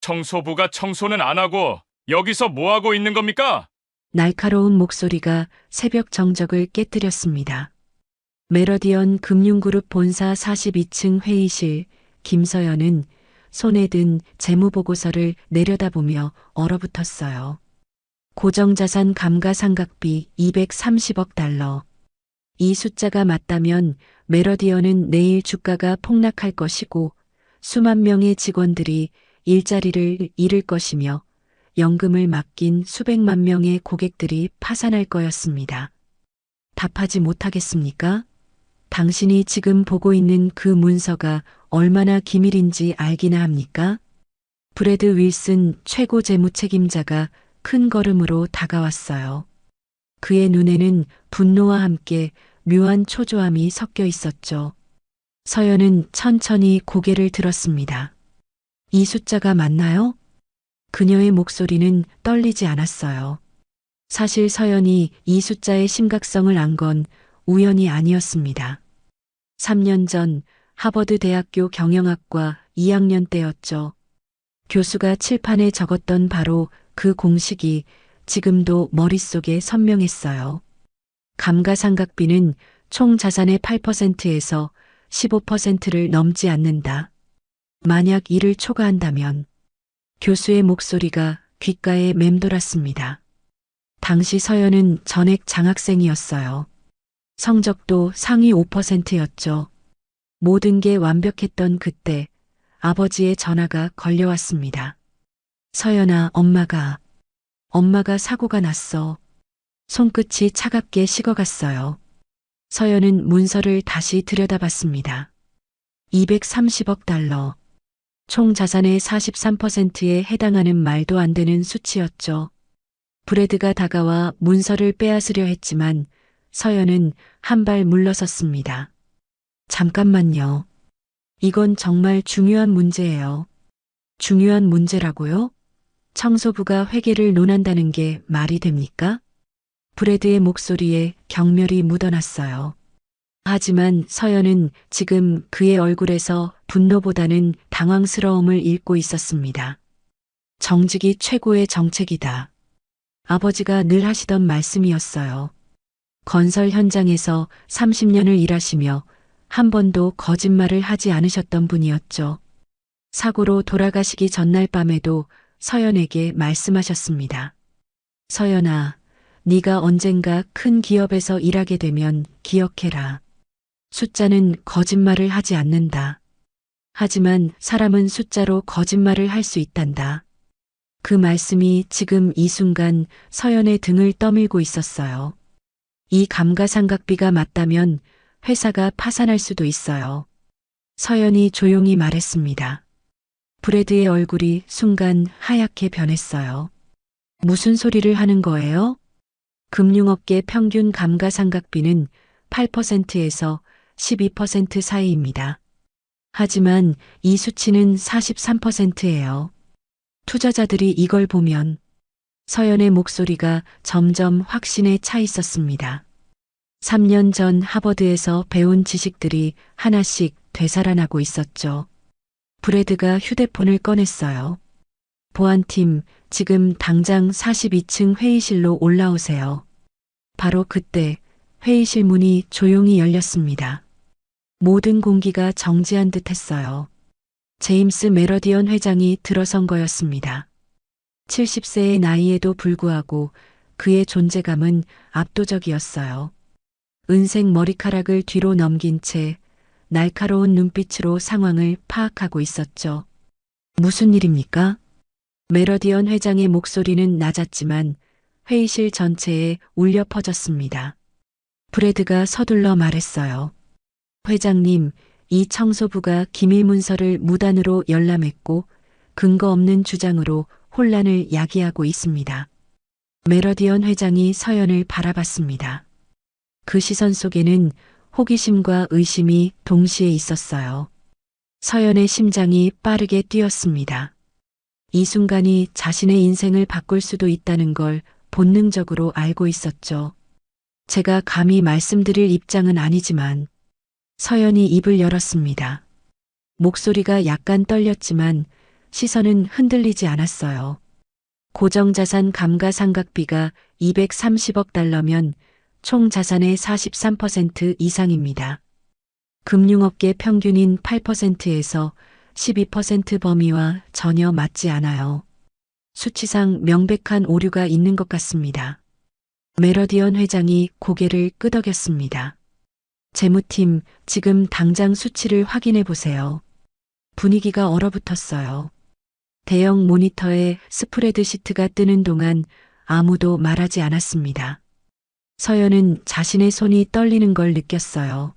청소부가 청소는 안 하고 여기서 뭐 하고 있는 겁니까? 날카로운 목소리가 새벽 정적을 깨뜨렸습니다. 메러디언 금융그룹 본사 42층 회의실, 김서연은 손에 든 재무보고서를 내려다보며 얼어붙었어요. 고정자산 감가상각비 230억 달러. 이 숫자가 맞다면 메러디언은 내일 주가가 폭락할 것이고 수만 명의 직원들이 일자리를 잃을 것이며 연금을 맡긴 수백만 명의 고객들이 파산할 거였습니다. 답하지 못하겠습니까? 당신이 지금 보고 있는 그 문서가 얼마나 기밀인지 알기나 합니까? 브래드 윌슨 최고 재무 책임자가 큰 걸음으로 다가왔어요. 그의 눈에는 분노와 함께 묘한 초조함이 섞여 있었죠. 서연은 천천히 고개를 들었습니다. 이 숫자가 맞나요? 그녀의 목소리는 떨리지 않았어요. 사실 서연이 이 숫자의 심각성을 안 건 우연이 아니었습니다. 3년 전 하버드 대학교 경영학과 2학년 때였죠. 교수가 칠판에 적었던 바로 그 공식이 지금도 머릿속에 선명했어요. 감가상각비는 총 자산의 8%에서 15%를 넘지 않는다. 만약 이를 초과한다면 교수의 목소리가 귓가에 맴돌았습니다. 당시 서연은 전액 장학생이었어요. 성적도 상위 5%였죠. 모든 게 완벽했던 그때 아버지의 전화가 걸려왔습니다. 서연아, 엄마가 사고가 났어. 손끝이 차갑게 식어갔어요. 서연은 문서를 다시 들여다봤습니다. 230억 달러. 총 자산의 43%에 해당하는 말도 안 되는 수치였죠. 브래드가 다가와 문서를 빼앗으려 했지만 서연은 한 발 물러섰습니다. 잠깐만요. 이건 정말 중요한 문제예요. 중요한 문제라고요? 청소부가 회계를 논한다는 게 말이 됩니까? 브래드의 목소리에 경멸이 묻어났어요. 하지만 서연은 지금 그의 얼굴에서 분노보다는 당황스러움을 읽고 있었습니다. 정직이 최고의 정책이다. 아버지가 늘 하시던 말씀이었어요. 건설 현장에서 30년을 일하시며 한 번도 거짓말을 하지 않으셨던 분이었죠. 사고로 돌아가시기 전날 밤에도 서연에게 말씀하셨습니다. 서연아, 네가 언젠가 큰 기업에서 일하게 되면 기억해라. 숫자는 거짓말을 하지 않는다. 하지만 사람은 숫자로 거짓말을 할 수 있단다. 그 말씀이 지금 이 순간 서연의 등을 떠밀고 있었어요. 이 감가상각비가 맞다면 회사가 파산할 수도 있어요. 서연이 조용히 말했습니다. 브래드의 얼굴이 순간 하얗게 변했어요. 무슨 소리를 하는 거예요? 금융업계 평균 감가상각비는 8%에서 12% 사이입니다. 하지만 이 수치는 43%예요. 투자자들이 이걸 보면 서연의 목소리가 점점 확신에 차 있었습니다. 3년 전 하버드에서 배운 지식들이 하나씩 되살아나고 있었죠. 브래드가 휴대폰을 꺼냈어요. 보안팀, 지금 당장 42층 회의실로 올라오세요. 바로 그때 회의실 문이 조용히 열렸습니다. 모든 공기가 정지한 듯 했어요. 제임스 메러디언 회장이 들어선 거였습니다. 70세의 나이에도 불구하고 그의 존재감은 압도적이었어요. 은색 머리카락을 뒤로 넘긴 채 날카로운 눈빛으로 상황을 파악하고 있었죠. 무슨 일입니까? 메러디언 회장의 목소리는 낮았지만 회의실 전체에 울려 퍼졌습니다. 브래드가 서둘러 말했어요. 회장님, 이 청소부가 기밀 문서를 무단으로 열람했고 근거 없는 주장으로 혼란을 야기하고 있습니다. 메러디언 회장이 서연을 바라봤습니다. 그 시선 속에는 호기심과 의심이 동시에 있었어요. 서연의 심장이 빠르게 뛰었습니다. 이 순간이 자신의 인생을 바꿀 수도 있다는 걸 본능적으로 알고 있었죠. 제가 감히 말씀드릴 입장은 아니지만 서연이 입을 열었습니다. 목소리가 약간 떨렸지만 시선은 흔들리지 않았어요. 고정자산 감가상각비가 230억 달러면 총 자산의 43% 이상입니다. 금융업계 평균인 8%에서 12% 범위와 전혀 맞지 않아요. 수치상 명백한 오류가 있는 것 같습니다. 메러디언 회장이 고개를 끄덕였습니다. 재무팀, 지금 당장 수치를 확인해 보세요. 분위기가 얼어붙었어요. 대형 모니터에 스프레드시트가 뜨는 동안 아무도 말하지 않았습니다. 서연은 자신의 손이 떨리는 걸 느꼈어요.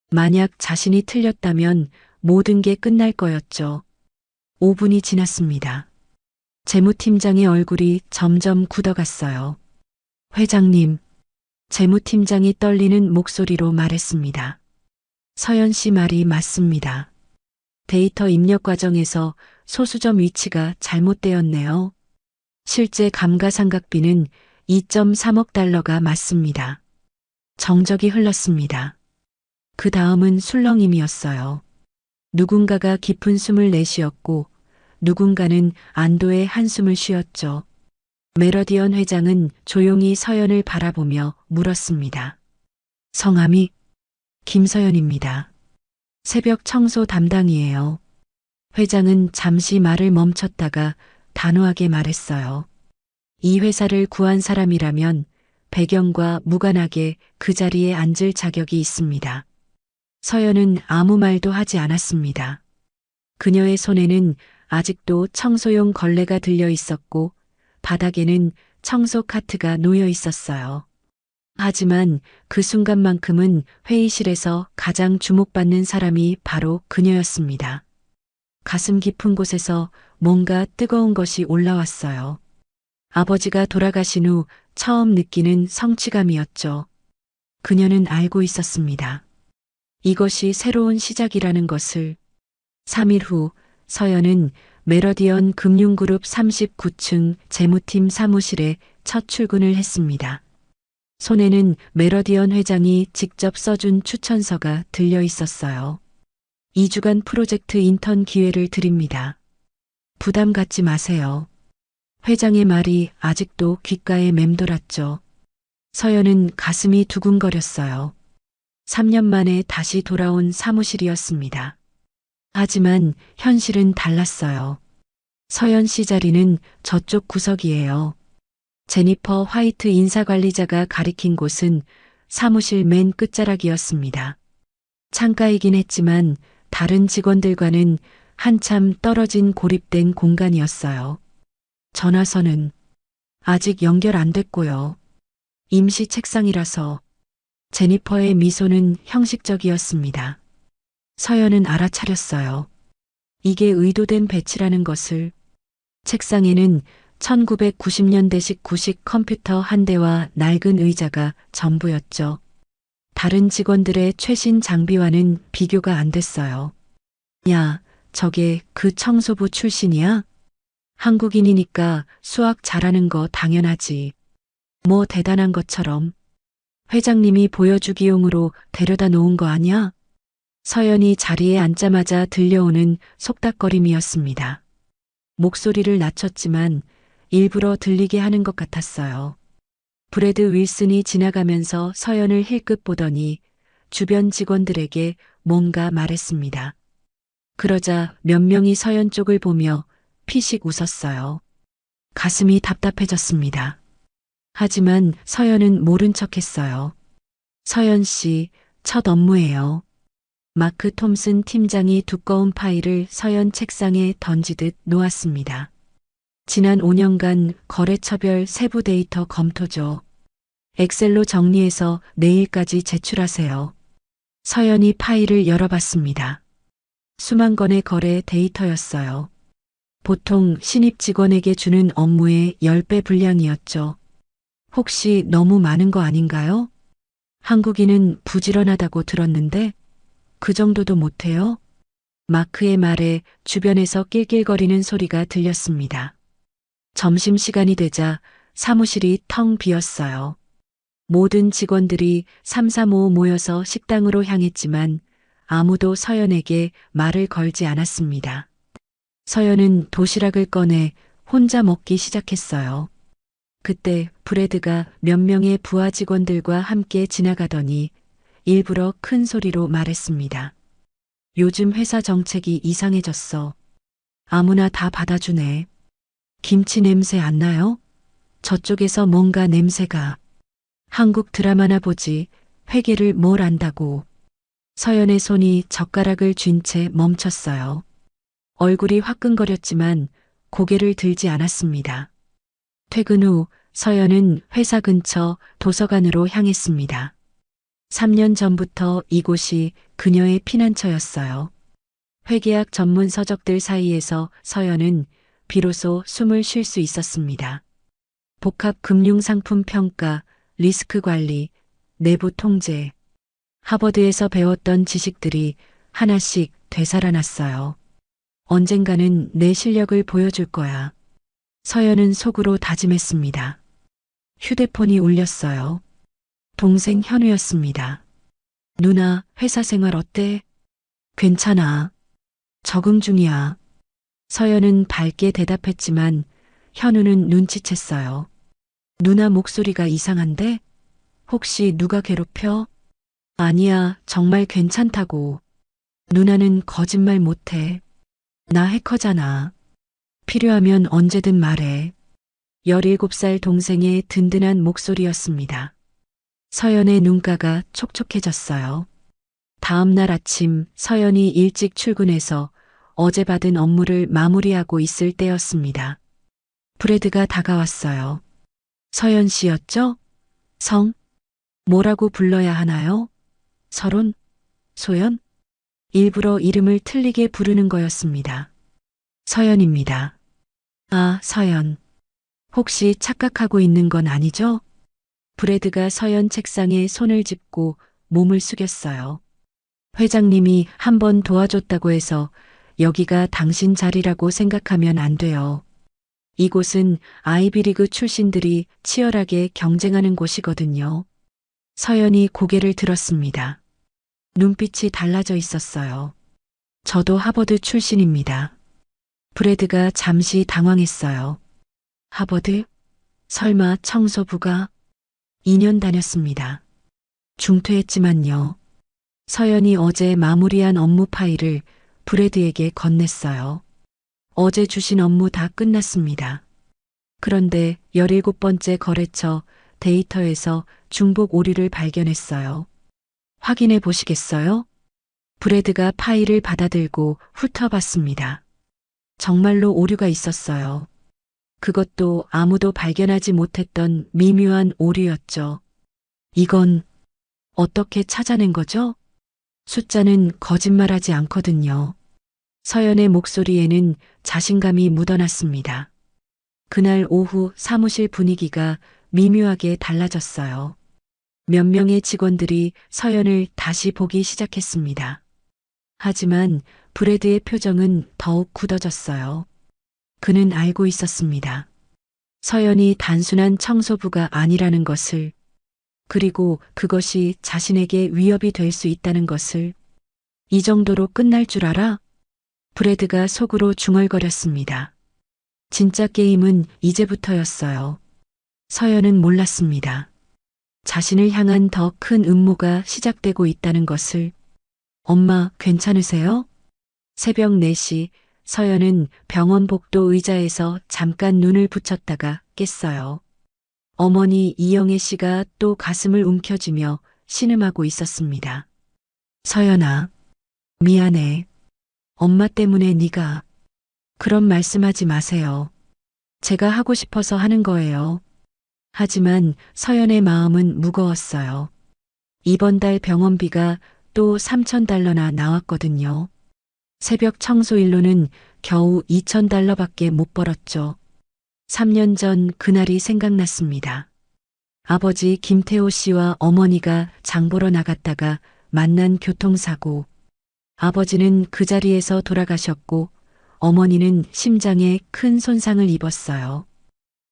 만약 자신이 틀렸다면 모든 게 끝날 거였죠. 5분이 지났습니다. 재무팀장의 얼굴이 점점 굳어갔어요. 회장님, 재무팀장이 떨리는 목소리로 말했습니다. 서연 씨 말이 맞습니다. 데이터 입력 과정에서 소수점 위치가 잘못되었네요. 실제 감가상각비는 2.3억 달러가 맞습니다. 정적이 흘렀습니다. 그 다음은 술렁임이었어요. 누군가가 깊은 숨을 내쉬었고 누군가는 안도의 한숨을 쉬었죠. 메러디언 회장은 조용히 서연을 바라보며 물었습니다. 성함이 김서연입니다. 새벽 청소 담당이에요. 회장은 잠시 말을 멈췄다가 단호하게 말했어요. 이 회사를 구한 사람이라면 배경과 무관하게 그 자리에 앉을 자격이 있습니다. 서연은 아무 말도 하지 않았습니다. 그녀의 손에는 아직도 청소용 걸레가 들려 있었고 바닥에는 청소 카트가 놓여 있었어요. 하지만 그 순간만큼은 회의실에서 가장 주목받는 사람이 바로 그녀였습니다. 가슴 깊은 곳에서 뭔가 뜨거운 것이 올라왔어요. 아버지가 돌아가신 후 처음 느끼는 성취감이었죠. 그녀는 알고 있었습니다. 이것이 새로운 시작이라는 것을. 3일 후 서연은 메러디언 금융그룹 39층 재무팀 사무실에 첫 출근을 했습니다. 손에는 메러디언 회장이 직접 써준 추천서가 들려 있었어요. 2주간 프로젝트 인턴 기회를 드립니다. 부담 갖지 마세요. 회장의 말이 아직도 귓가에 맴돌았죠. 서연은 가슴이 두근거렸어요. 3년 만에 다시 돌아온 사무실이었습니다. 하지만 현실은 달랐어요. 서연 씨 자리는 저쪽 구석이에요. 제니퍼 화이트 인사관리자가 가리킨 곳은 사무실 맨 끝자락이었습니다. 창가이긴 했지만 다른 직원들과는 한참 떨어진 고립된 공간이었어요. 전화선은 아직 연결 안 됐고요. 임시 책상이라서. 제니퍼의 미소는 형식적이었습니다. 서연은 알아차렸어요. 이게 의도된 배치라는 것을. 책상에는 1990년대식 구식 컴퓨터 한 대와 낡은 의자가 전부였죠. 다른 직원들의 최신 장비와는 비교가 안 됐어요. 야, 저게 그 청소부 출신이야? 한국인이니까 수학 잘하는 거 당연하지. 뭐 대단한 것처럼. 회장님이 보여주기용으로 데려다 놓은 거 아니야? 서연이 자리에 앉자마자 들려오는 속닥거림이었습니다. 목소리를 낮췄지만 일부러 들리게 하는 것 같았어요. 브래드 윌슨이 지나가면서 서연을 힐끗 보더니 주변 직원들에게 뭔가 말했습니다. 그러자 몇 명이 서연 쪽을 보며 피식 웃었어요. 가슴이 답답해졌습니다. 하지만 서연은 모른 척했어요. 서연 씨, 첫 업무예요. 마크 톰슨 팀장이 두꺼운 파일을 서연 책상에 던지듯 놓았습니다. 지난 5년간 거래처별 세부 데이터 검토죠. 엑셀로 정리해서 내일까지 제출하세요. 서연이 파일을 열어봤습니다. 수만 건의 거래 데이터였어요. 보통 신입 직원에게 주는 업무의 10배 분량이었죠. 혹시 너무 많은 거 아닌가요? 한국인은 부지런하다고 들었는데 그 정도도 못해요? 마크의 말에 주변에서 낄낄거리는 소리가 들렸습니다. 점심시간이 되자 사무실이 텅 비었어요. 모든 직원들이 삼삼오오 모여서 식당으로 향했지만 아무도 서연에게 말을 걸지 않았습니다. 서연은 도시락을 꺼내 혼자 먹기 시작했어요. 그때 브래드가 몇 명의 부하 직원들과 함께 지나가더니 일부러 큰 소리로 말했습니다. 요즘 회사 정책이 이상해졌어. 아무나 다 받아주네. 김치 냄새 안 나요? 저쪽에서 뭔가 냄새가. 한국 드라마나 보지 회계를 뭘 안다고. 서연의 손이 젓가락을 쥔 채 멈췄어요. 얼굴이 화끈거렸지만 고개를 들지 않았습니다. 퇴근 후 서연은 회사 근처 도서관으로 향했습니다. 3년 전부터 이곳이 그녀의 피난처였어요. 회계학 전문 서적들 사이에서 서연은 비로소 숨을 쉴 수 있었습니다. 복합 금융상품 평가, 리스크 관리, 내부 통제. 하버드에서 배웠던 지식들이 하나씩 되살아났어요. 언젠가는 내 실력을 보여줄 거야. 서연은 속으로 다짐했습니다. 휴대폰이 울렸어요. 동생 현우였습니다. 누나, 회사 생활 어때? 괜찮아. 적응 중이야. 서연은 밝게 대답했지만 현우는 눈치챘어요. 누나 목소리가 이상한데? 혹시 누가 괴롭혀? 아니야, 정말 괜찮다고. 누나는 거짓말 못해. 나 해커잖아. 필요하면 언제든 말해. 17살 동생의 든든한 목소리였습니다. 서연의 눈가가 촉촉해졌어요. 다음 날 아침 서연이 일찍 출근해서 어제 받은 업무를 마무리하고 있을 때였습니다. 브래드가 다가왔어요. 서연 씨였죠? 성? 뭐라고 불러야 하나요? 서론? 소연? 일부러 이름을 틀리게 부르는 거였습니다. 서연입니다. 아, 서연. 혹시 착각하고 있는 건 아니죠? 브래드가 서연 책상에 손을 짚고 몸을 숙였어요. 회장님이 한 번 도와줬다고 해서 여기가 당신 자리라고 생각하면 안 돼요. 이곳은 아이비리그 출신들이 치열하게 경쟁하는 곳이거든요. 서연이 고개를 들었습니다. 눈빛이 달라져 있었어요. 저도 하버드 출신입니다. 브래드가 잠시 당황했어요. 하버드? 설마 청소부가? 2년 다녔습니다. 중퇴했지만요. 서연이 어제 마무리한 업무 파일을 브래드에게 건넸어요. 어제 주신 업무 다 끝났습니다. 그런데 17번째 거래처 데이터에서 중복 오류를 발견했어요. 확인해 보시겠어요? 브래드가 파일을 받아들고 훑어봤습니다. 정말로 오류가 있었어요. 그것도 아무도 발견하지 못했던 미묘한 오류였죠. 이건 어떻게 찾아낸 거죠? 숫자는 거짓말하지 않거든요. 서연의 목소리에는 자신감이 묻어났습니다. 그날 오후 사무실 분위기가 미묘하게 달라졌어요. 몇 명의 직원들이 서연을 다시 보기 시작했습니다. 하지만 브래드의 표정은 더욱 굳어졌어요. 그는 알고 있었습니다. 서연이 단순한 청소부가 아니라는 것을, 그리고 그것이 자신에게 위협이 될 수 있다는 것을. 이 정도로 끝날 줄 알아? 브래드가 속으로 중얼거렸습니다. 진짜 게임은 이제부터였어요. 서연은 몰랐습니다. 자신을 향한 더 큰 음모가 시작되고 있다는 것을. 엄마, 괜찮으세요? 새벽 4시 서연은 병원 복도 의자에서 잠깐 눈을 붙였다가 깼어요. 어머니 이영애 씨가 또 가슴을 움켜쥐며 신음하고 있었습니다. 서연아, 미안해. 엄마 때문에 네가. 그런 말씀하지 마세요. 제가 하고 싶어서 하는 거예요. 하지만 서연의 마음은 무거웠어요. 이번 달 병원비가 또 $3,000나 나왔거든요. 새벽 청소일로는 겨우 $2,000밖에 못 벌었죠. 3년 전 그날이 생각났습니다. 아버지 김태호 씨와 어머니가 장 보러 나갔다가 만난 교통사고. 아버지는 그 자리에서 돌아가셨고 어머니는 심장에 큰 손상을 입었어요.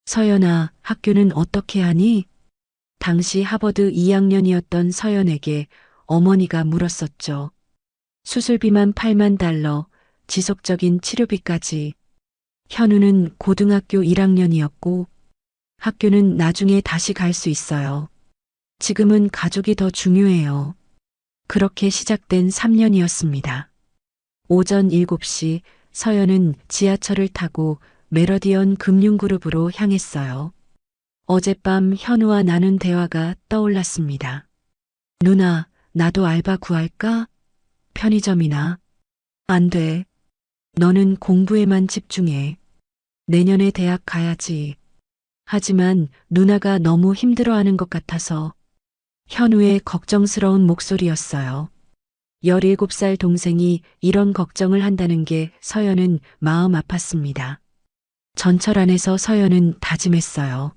서연아, 학교는 어떻게 하니? 당시 하버드 2학년이었던 서연에게 어머니가 물었었죠. 수술비만 $80,000, 지속적인 치료비까지. 현우는 고등학교 1학년이었고 학교는 나중에 다시 갈 수 있어요. 지금은 가족이 더 중요해요. 그렇게 시작된 3년이었습니다. 오전 7시 서연은 지하철을 타고 메러디언 금융그룹으로 향했어요. 어젯밤 현우와 나눈 대화가 떠올랐습니다. 누나, 나도 알바 구할까? 편의점이나. 안 돼. 너는 공부에만 집중해. 내년에 대학 가야지. 하지만 누나가 너무 힘들어하는 것 같아서. 현우의 걱정스러운 목소리였어요. 17살 동생이 이런 걱정을 한다는 게 서연은 마음 아팠습니다. 전철 안에서 서연은 다짐했어요.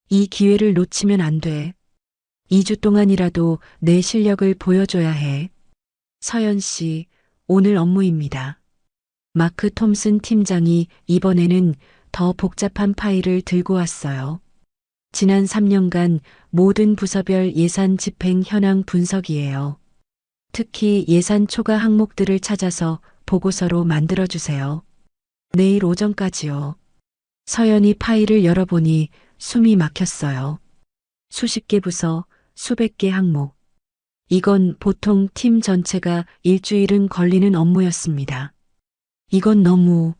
이 기회를 놓치면 안 돼. 2주 동안이라도 내 실력을 보여줘야 해. 서연 씨, 오늘 업무입니다. 마크 톰슨 팀장이 이번에는 더 복잡한 파일을 들고 왔어요. 지난 3년간 모든 부서별 예산 집행 현황 분석이에요. 특히 예산 초과 항목들을 찾아서 보고서로 만들어주세요. 내일 오전까지요. 서연이 파일을 열어보니 숨이 막혔어요. 수십 개 부서, 수백 개 항목. 이건 보통 팀 전체가 일주일은 걸리는 업무였습니다. 이건 너무.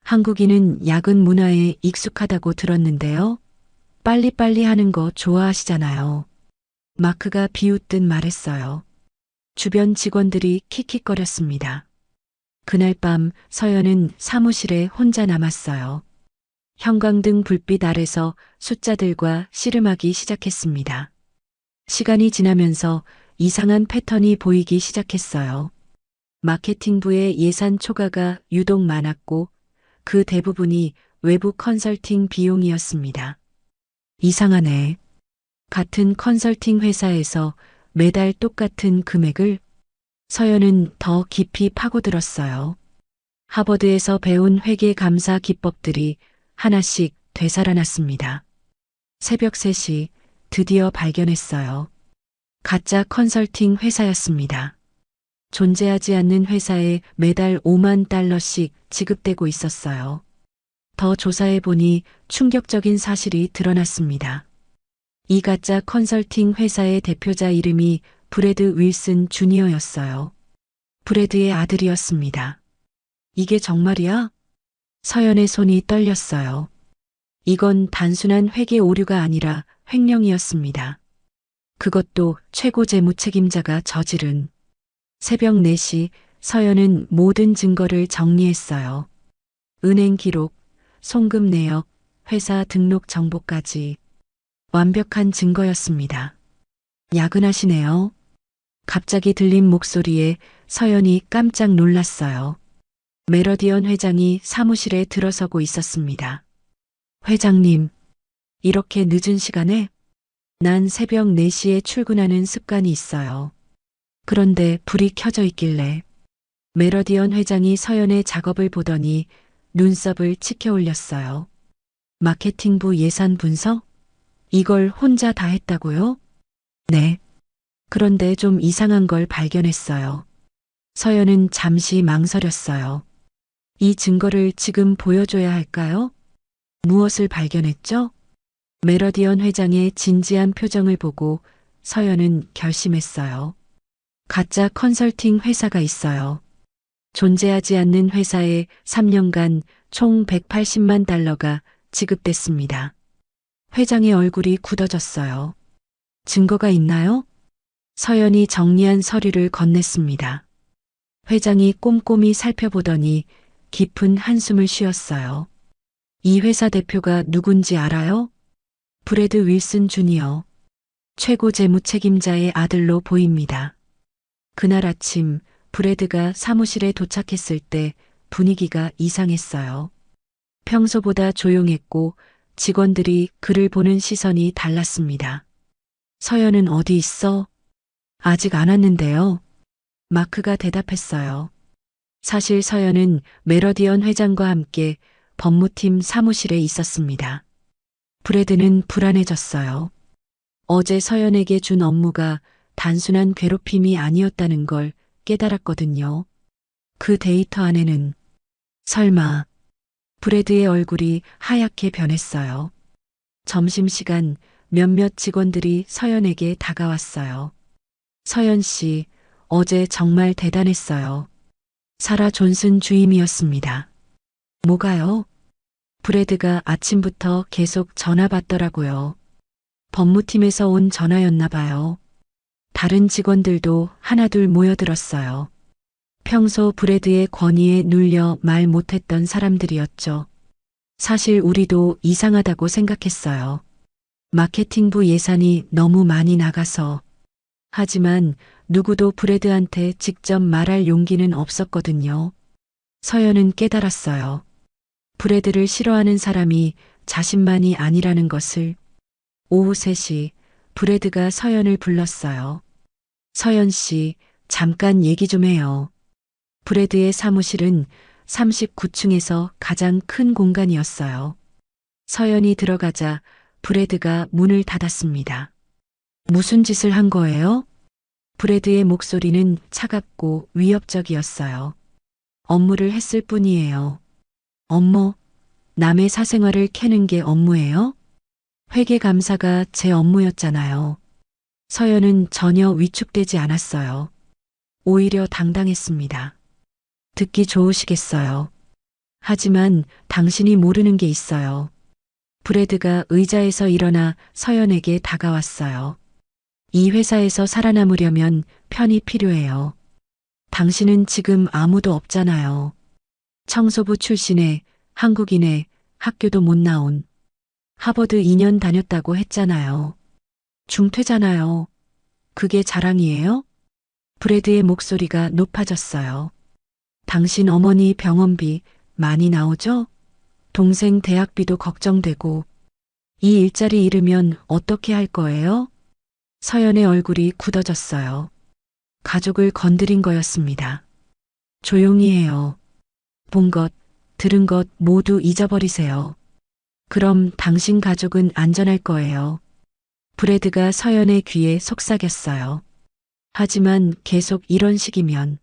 한국인은 야근 문화에 익숙하다고 들었는데요. 빨리빨리 하는 거 좋아하시잖아요. 마크가 비웃듯 말했어요. 주변 직원들이 킥킥거렸습니다. 그날 밤 서연은 사무실에 혼자 남았어요. 형광등 불빛 아래서 숫자들과 씨름하기 시작했습니다. 시간이 지나면서 이상한 패턴이 보이기 시작했어요. 마케팅부의 예산 초과가 유독 많았고 그 대부분이 외부 컨설팅 비용이었습니다. 이상하네. 같은 컨설팅 회사에서 매달 똑같은 금액을. 서연은 더 깊이 파고들었어요. 하버드에서 배운 회계 감사 기법들이 하나씩 되살아났습니다. 새벽 3시 드디어 발견했어요. 가짜 컨설팅 회사였습니다. 존재하지 않는 회사에 매달 5만 달러씩 지급되고 있었어요. 더 조사해보니 충격적인 사실이 드러났습니다. 이 가짜 컨설팅 회사의 대표자 이름이 브래드 윌슨 주니어였어요. 브래드의 아들이었습니다. 이게 정말이야? 서연의 손이 떨렸어요. 이건 단순한 회계 오류가 아니라 횡령이었습니다. 그것도 최고 재무 책임자가 저지른. 새벽 4시 서연은 모든 증거를 정리했어요. 은행 기록, 송금 내역, 회사 등록 정보까지. 완벽한 증거였습니다. 야근하시네요. 갑자기 들린 목소리에 서연이 깜짝 놀랐어요. 메러디언 회장이 사무실에 들어서고 있었습니다. 회장님, 이렇게 늦은 시간에? 난 새벽 4시에 출근하는 습관이 있어요. 그런데 불이 켜져 있길래. 메러디언 회장이 서연의 작업을 보더니 눈썹을 치켜 올렸어요. 마케팅부 예산 분석? 이걸 혼자 다 했다고요? 네. 그런데 좀 이상한 걸 발견했어요. 서연은 잠시 망설였어요. 이 증거를 지금 보여줘야 할까요? 무엇을 발견했죠? 메러디언 회장의 진지한 표정을 보고 서연은 결심했어요. 가짜 컨설팅 회사가 있어요. 존재하지 않는 회사에 3년간 총 180만 달러가 지급됐습니다. 회장의 얼굴이 굳어졌어요. 증거가 있나요? 서연이 정리한 서류를 건넸습니다. 회장이 꼼꼼히 살펴보더니 깊은 한숨을 쉬었어요. 이 회사 대표가 누군지 알아요? 브래드 윌슨 주니어. 최고 재무 책임자의 아들로 보입니다. 그날 아침 브래드가 사무실에 도착했을 때 분위기가 이상했어요. 평소보다 조용했고 직원들이 그를 보는 시선이 달랐습니다. 서연은 어디 있어? 아직 안 왔는데요. 마크가 대답했어요. 사실 서연은 메러디언 회장과 함께 법무팀 사무실에 있었습니다. 브래드는 불안해졌어요. 어제 서연에게 준 업무가 단순한 괴롭힘이 아니었다는 걸 깨달았거든요. 그 데이터 안에는 설마 브래드의 얼굴이 하얗게 변했어요. 점심시간 몇몇 직원들이 서연에게 다가왔어요. 서연 씨, 어제 정말 대단했어요. 사라 존슨 주임이었습니다. 뭐가요? 브래드가 아침부터 계속 전화 받더라고요. 법무팀에서 온 전화였나 봐요. 다른 직원들도 하나둘 모여들었어요. 평소 브래드의 권위에 눌려 말 못했던 사람들이었죠. 사실 우리도 이상하다고 생각했어요. 마케팅부 예산이 너무 많이 나가서. 하지만 누구도 브래드한테 직접 말할 용기는 없었거든요. 서연은 깨달았어요. 브래드를 싫어하는 사람이 자신만이 아니라는 것을. 오후 3시 브래드가 서연을 불렀어요. 서연 씨, 잠깐 얘기 좀 해요. 브래드의 사무실은 39층에서 가장 큰 공간이었어요. 서연이 들어가자 브래드가 문을 닫았습니다. 무슨 짓을 한 거예요? 브래드의 목소리는 차갑고 위협적이었어요. 업무를 했을 뿐이에요. 업무? 남의 사생활을 캐는 게 업무예요? 회계감사가 제 업무였잖아요. 서연은 전혀 위축되지 않았어요. 오히려 당당했습니다. 듣기 좋으시겠어요. 하지만 당신이 모르는 게 있어요. 브래드가 의자에서 일어나 서연에게 다가왔어요. 이 회사에서 살아남으려면 편이 필요해요. 당신은 지금 아무도 없잖아요. 청소부 출신의 한국인의 학교도 못 나온 하버드 2년 다녔다고 했잖아요. 중퇴잖아요. 그게 자랑이에요? 브래드의 목소리가 높아졌어요. 당신 어머니 병원비 많이 나오죠? 동생 대학비도 걱정되고 이 일자리 잃으면 어떻게 할 거예요? 서연의 얼굴이 굳어졌어요. 가족을 건드린 거였습니다. 조용히 해요. 본 것, 들은 것 모두 잊어버리세요. 그럼 당신 가족은 안전할 거예요. 브래드가 서연의 귀에 속삭였어요. 하지만 계속 이런 식이면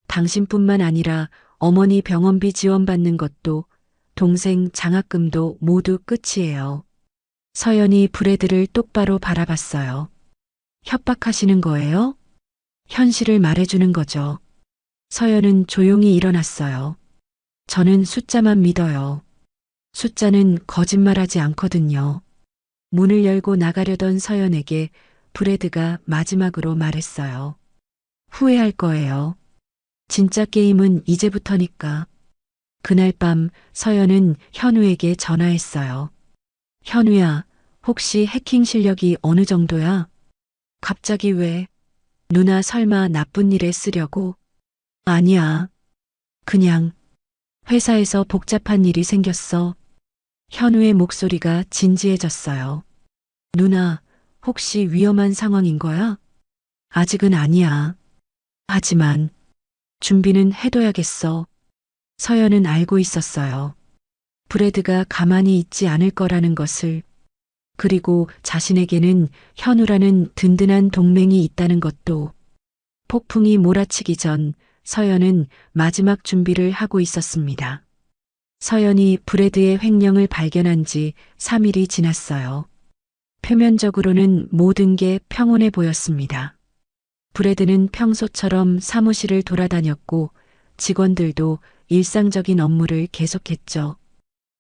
당신뿐만 아니라 어머니 병원비 지원받는 것도 동생 장학금도 모두 끝이에요. 서연이 브래드를 똑바로 바라봤어요. 협박하시는 거예요? 현실을 말해주는 거죠. 서연은 조용히 일어났어요. 저는 숫자만 믿어요. 숫자는 거짓말하지 않거든요. 문을 열고 나가려던 서연에게 브래드가 마지막으로 말했어요. 후회할 거예요. 진짜 게임은 이제부터니까. 그날 밤 서연은 현우에게 전화했어요. 현우야, 혹시 해킹 실력이 어느 정도야? 갑자기 왜? 누나 설마 나쁜 일에 쓰려고? 아니야. 그냥 회사에서 복잡한 일이 생겼어. 현우의 목소리가 진지해졌어요. 누나, 혹시 위험한 상황인 거야? 아직은 아니야. 하지만 준비는 해둬야겠어. 서연은 알고 있었어요. 브래드가 가만히 있지 않을 거라는 것을. 그리고 자신에게는 현우라는 든든한 동맹이 있다는 것도. 폭풍이 몰아치기 전 서연은 마지막 준비를 하고 있었습니다. 서연이 브래드의 횡령을 발견한 지 3일이 지났어요. 표면적으로는 모든 게 평온해 보였습니다. 브래드는 평소처럼 사무실을 돌아다녔고 직원들도 일상적인 업무를 계속했죠.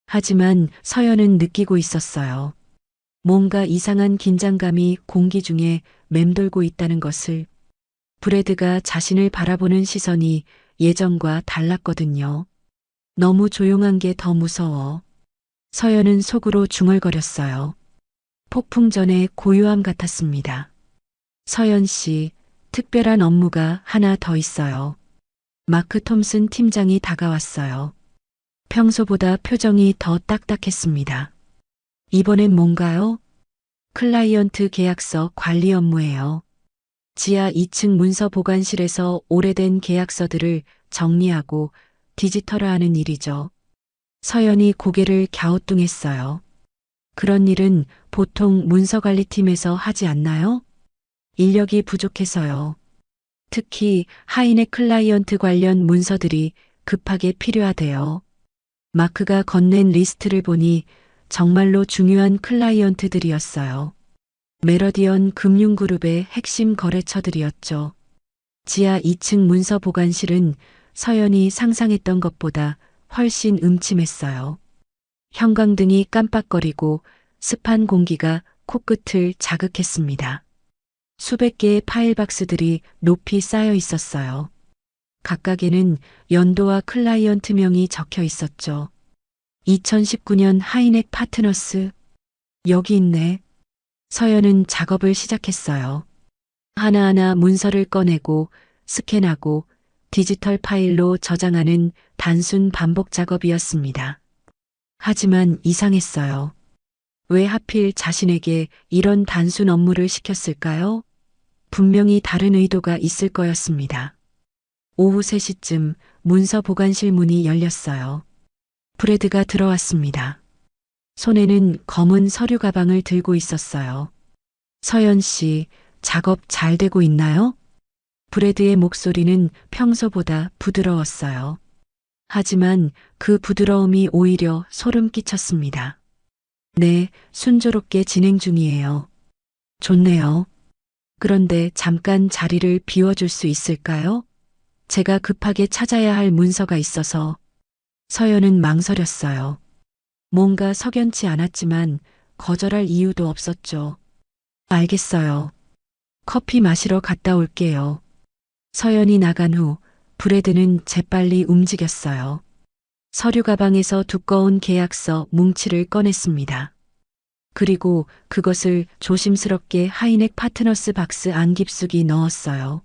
하지만 서연은 느끼고 있었어요. 뭔가 이상한 긴장감이 공기 중에 맴돌고 있다는 것을. 브래드가 자신을 바라보는 시선이 예전과 달랐거든요. 너무 조용한 게 더 무서워. 서연은 속으로 중얼거렸어요. 폭풍 전의 고요함 같았습니다. 서연 씨, 특별한 업무가 하나 더 있어요. 마크 톰슨 팀장이 다가왔어요. 평소보다 표정이 더 딱딱했습니다. 이번엔 뭔가요? 클라이언트 계약서 관리 업무예요. 지하 2층 문서 보관실에서 오래된 계약서들을 정리하고 디지털화하는 일이죠. 서연이 고개를 갸우뚱했어요. 그런 일은 보통 문서관리팀에서 하지 않나요? 인력이 부족해서요. 특히 하이넥 클라이언트 관련 문서들이 급하게 필요하대요. 마크가 건넨 리스트를 보니 정말로 중요한 클라이언트들이었어요. 메러디언 금융그룹의 핵심 거래처들이었죠. 지하 2층 문서 보관실은 서연이 상상했던 것보다 훨씬 음침했어요. 형광등이 깜빡거리고 습한 공기가 코끝을 자극했습니다. 수백 개의 파일 박스들이 높이 쌓여 있었어요. 각각에는 연도와 클라이언트명이 적혀 있었죠. 2019년 하이넥 파트너스. 여기 있네. 서연은 작업을 시작했어요. 하나하나 문서를 꺼내고 스캔하고 디지털 파일로 저장하는 단순 반복 작업이었습니다. 하지만 이상했어요. 왜 하필 자신에게 이런 단순 업무를 시켰을까요? 분명히 다른 의도가 있을 거였습니다. 오후 3시쯤 문서 보관실 문이 열렸어요. 브래드가 들어왔습니다. 손에는 검은 서류 가방을 들고 있었어요. 서연 씨, 작업 잘 되고 있나요? 브래드의 목소리는 평소보다 부드러웠어요. 하지만 그 부드러움이 오히려 소름 끼쳤습니다. 네, 순조롭게 진행 중이에요. 좋네요. 그런데 잠깐 자리를 비워줄 수 있을까요? 제가 급하게 찾아야 할 문서가 있어서. 서연은 망설였어요. 뭔가 석연치 않았지만 거절할 이유도 없었죠. 알겠어요. 커피 마시러 갔다 올게요. 서연이 나간 후 브래드는 재빨리 움직였어요. 서류 가방에서 두꺼운 계약서 뭉치를 꺼냈습니다. 그리고 그것을 조심스럽게 하이넥 파트너스 박스 안 깊숙이 넣었어요.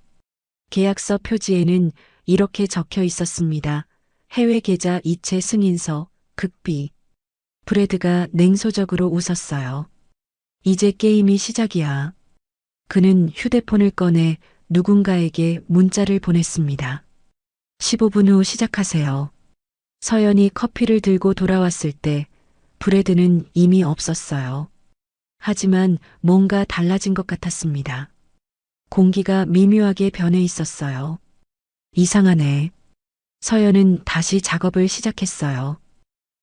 계약서 표지에는 이렇게 적혀 있었습니다. 해외 계좌 이체 승인서, 극비. 브래드가 냉소적으로 웃었어요. 이제 게임이 시작이야. 그는 휴대폰을 꺼내 누군가에게 문자를 보냈습니다. 15분 후 시작하세요. 서연이 커피를 들고 돌아왔을 때 브래드는 이미 없었어요. 하지만 뭔가 달라진 것 같았습니다. 공기가 미묘하게 변해 있었어요. 이상하네. 서연은 다시 작업을 시작했어요.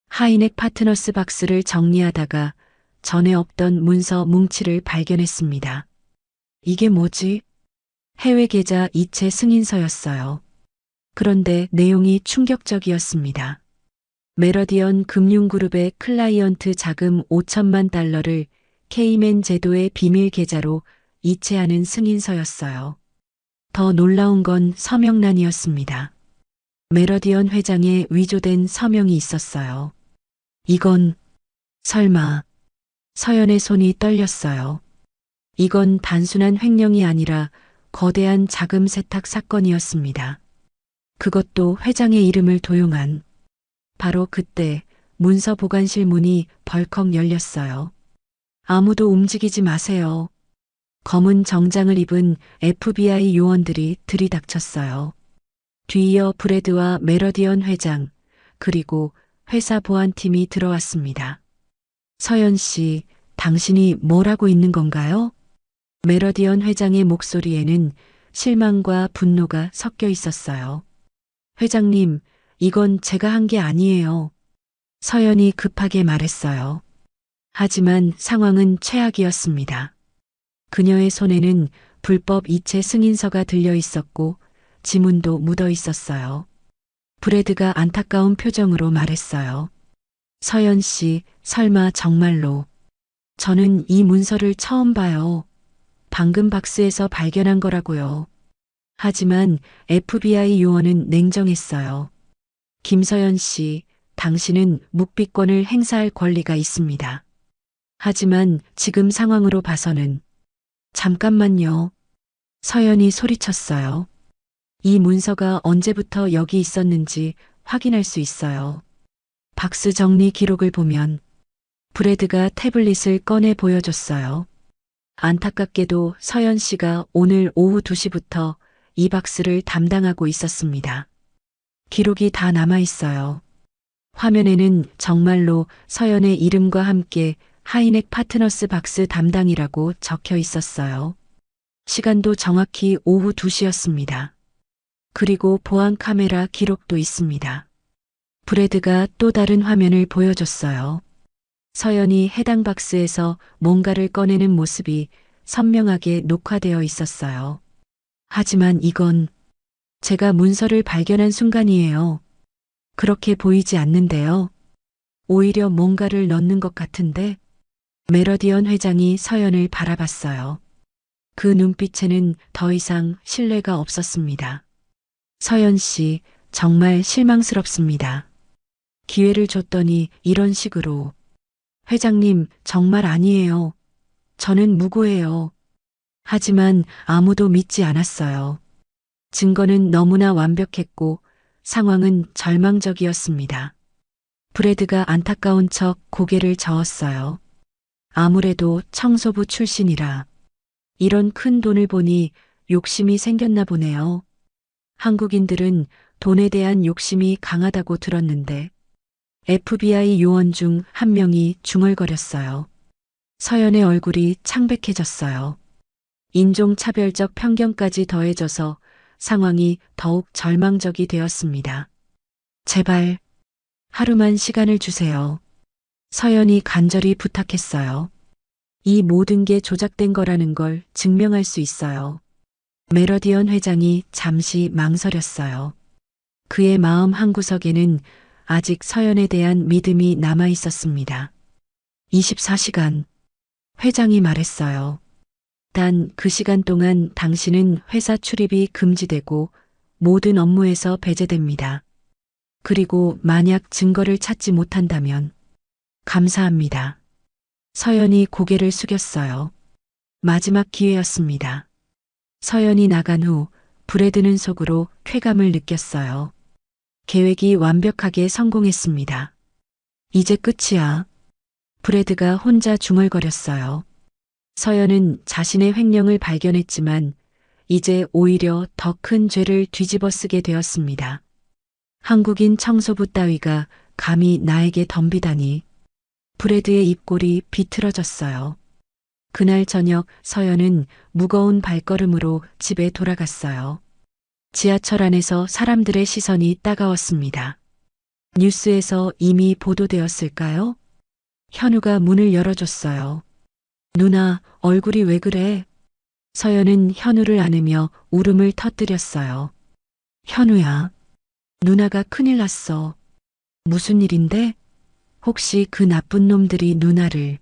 하이넥 파트너스 박스를 정리하다가 전에 없던 문서 뭉치를 발견했습니다. 이게 뭐지? 해외 계좌 이체 승인서였어요. 그런데 내용이 충격적이었습니다. 메러디언 금융그룹의 클라이언트 자금 5천만 달러를 케이맨 제도의 비밀 계좌로 이체하는 승인서였어요. 더 놀라운 건 서명란이었습니다. 메러디언 회장의 위조된 서명이 있었어요. 이건 설마. 서연의 손이 떨렸어요. 이건 단순한 횡령이 아니라 거대한 자금 세탁 사건이었습니다. 그것도 회장의 이름을 도용한. 바로 그때 문서 보관실 문이 벌컥 열렸어요. 아무도 움직이지 마세요. 검은 정장을 입은 FBI 요원들이 들이닥쳤어요. 뒤이어 브래드와 메러디언 회장, 그리고 회사 보안팀이 들어왔습니다. 서연 씨, 당신이 뭘 하고 있는 건가요? 메러디언 회장의 목소리에는 실망과 분노가 섞여 있었어요. 회장님, 이건 제가 한 게 아니에요. 서연이 급하게 말했어요. 하지만 상황은 최악이었습니다. 그녀의 손에는 불법 이체 승인서가 들려 있었고 지문도 묻어 있었어요. 브래드가 안타까운 표정으로 말했어요. 서연 씨, 설마 정말로. 저는 이 문서를 처음 봐요. 방금 박스에서 발견한 거라고요. 하지만 FBI 요원은 냉정했어요. 김서연 씨, 당신은 묵비권을 행사할 권리가 있습니다. 하지만 지금 상황으로 봐서는. 잠깐만요. 서연이 소리쳤어요. 이 문서가 언제부터 여기 있었는지 확인할 수 있어요. 박스 정리 기록을 보면 브래드가 태블릿을 꺼내 보여줬어요. 안타깝게도 서연 씨가 오늘 오후 2시부터 이 박스를 담당하고 있었습니다. 기록이 다 남아 있어요. 화면에는 정말로 서연의 이름과 함께 하이넥 파트너스 박스 담당이라고 적혀 있었어요. 시간도 정확히 오후 2시였습니다. 그리고 보안 카메라 기록도 있습니다. 브래드가 또 다른 화면을 보여줬어요. 서연이 해당 박스에서 뭔가를 꺼내는 모습이 선명하게 녹화되어 있었어요. 하지만 이건 제가 문서를 발견한 순간이에요. 그렇게 보이지 않는데요. 오히려 뭔가를 넣는 것 같은데 메러디언 회장이 서연을 바라봤어요. 그 눈빛에는 더 이상 신뢰가 없었습니다. 서연 씨, 정말 실망스럽습니다. 기회를 줬더니 이런 식으로. 회장님, 정말 아니에요. 저는 무고해요. 하지만 아무도 믿지 않았어요. 증거는 너무나 완벽했고 상황은 절망적이었습니다. 브래드가 안타까운 척 고개를 저었어요. 아무래도 청소부 출신이라 이런 큰 돈을 보니 욕심이 생겼나 보네요. 한국인들은 돈에 대한 욕심이 강하다고 들었는데 FBI 요원 중 한 명이 중얼거렸어요. 서연의 얼굴이 창백해졌어요. 인종차별적 편견까지 더해져서 상황이 더욱 절망적이 되었습니다. 제발 하루만 시간을 주세요. 서연이 간절히 부탁했어요. 이 모든 게 조작된 거라는 걸 증명할 수 있어요. 메러디언 회장이 잠시 망설였어요. 그의 마음 한구석에는 아직 서연에 대한 믿음이 남아 있었습니다. 24시간. 회장이 말했어요. 단 그 시간 동안 당신은 회사 출입이 금지되고 모든 업무에서 배제됩니다. 그리고 만약 증거를 찾지 못한다면 감사합니다. 서연이 고개를 숙였어요. 마지막 기회였습니다. 서연이 나간 후 브래드는 속으로 쾌감을 느꼈어요. 계획이 완벽하게 성공했습니다. 이제 끝이야. 브래드가 혼자 중얼거렸어요. 서연은 자신의 횡령을 발견했지만 이제 오히려 더 큰 죄를 뒤집어 쓰게 되었습니다. 한국인 청소부 따위가 감히 나에게 덤비다니. 브래드의 입꼬리 비틀어졌어요. 그날 저녁 서연은 무거운 발걸음으로 집에 돌아갔어요. 지하철 안에서 사람들의 시선이 따가웠습니다. 뉴스에서 이미 보도되었을까요? 현우가 문을 열어줬어요. 누나, 얼굴이 왜 그래? 서연은 현우를 안으며 울음을 터뜨렸어요. 현우야, 누나가 큰일 났어. 무슨 일인데? 혹시 그 나쁜 놈들이 누나를...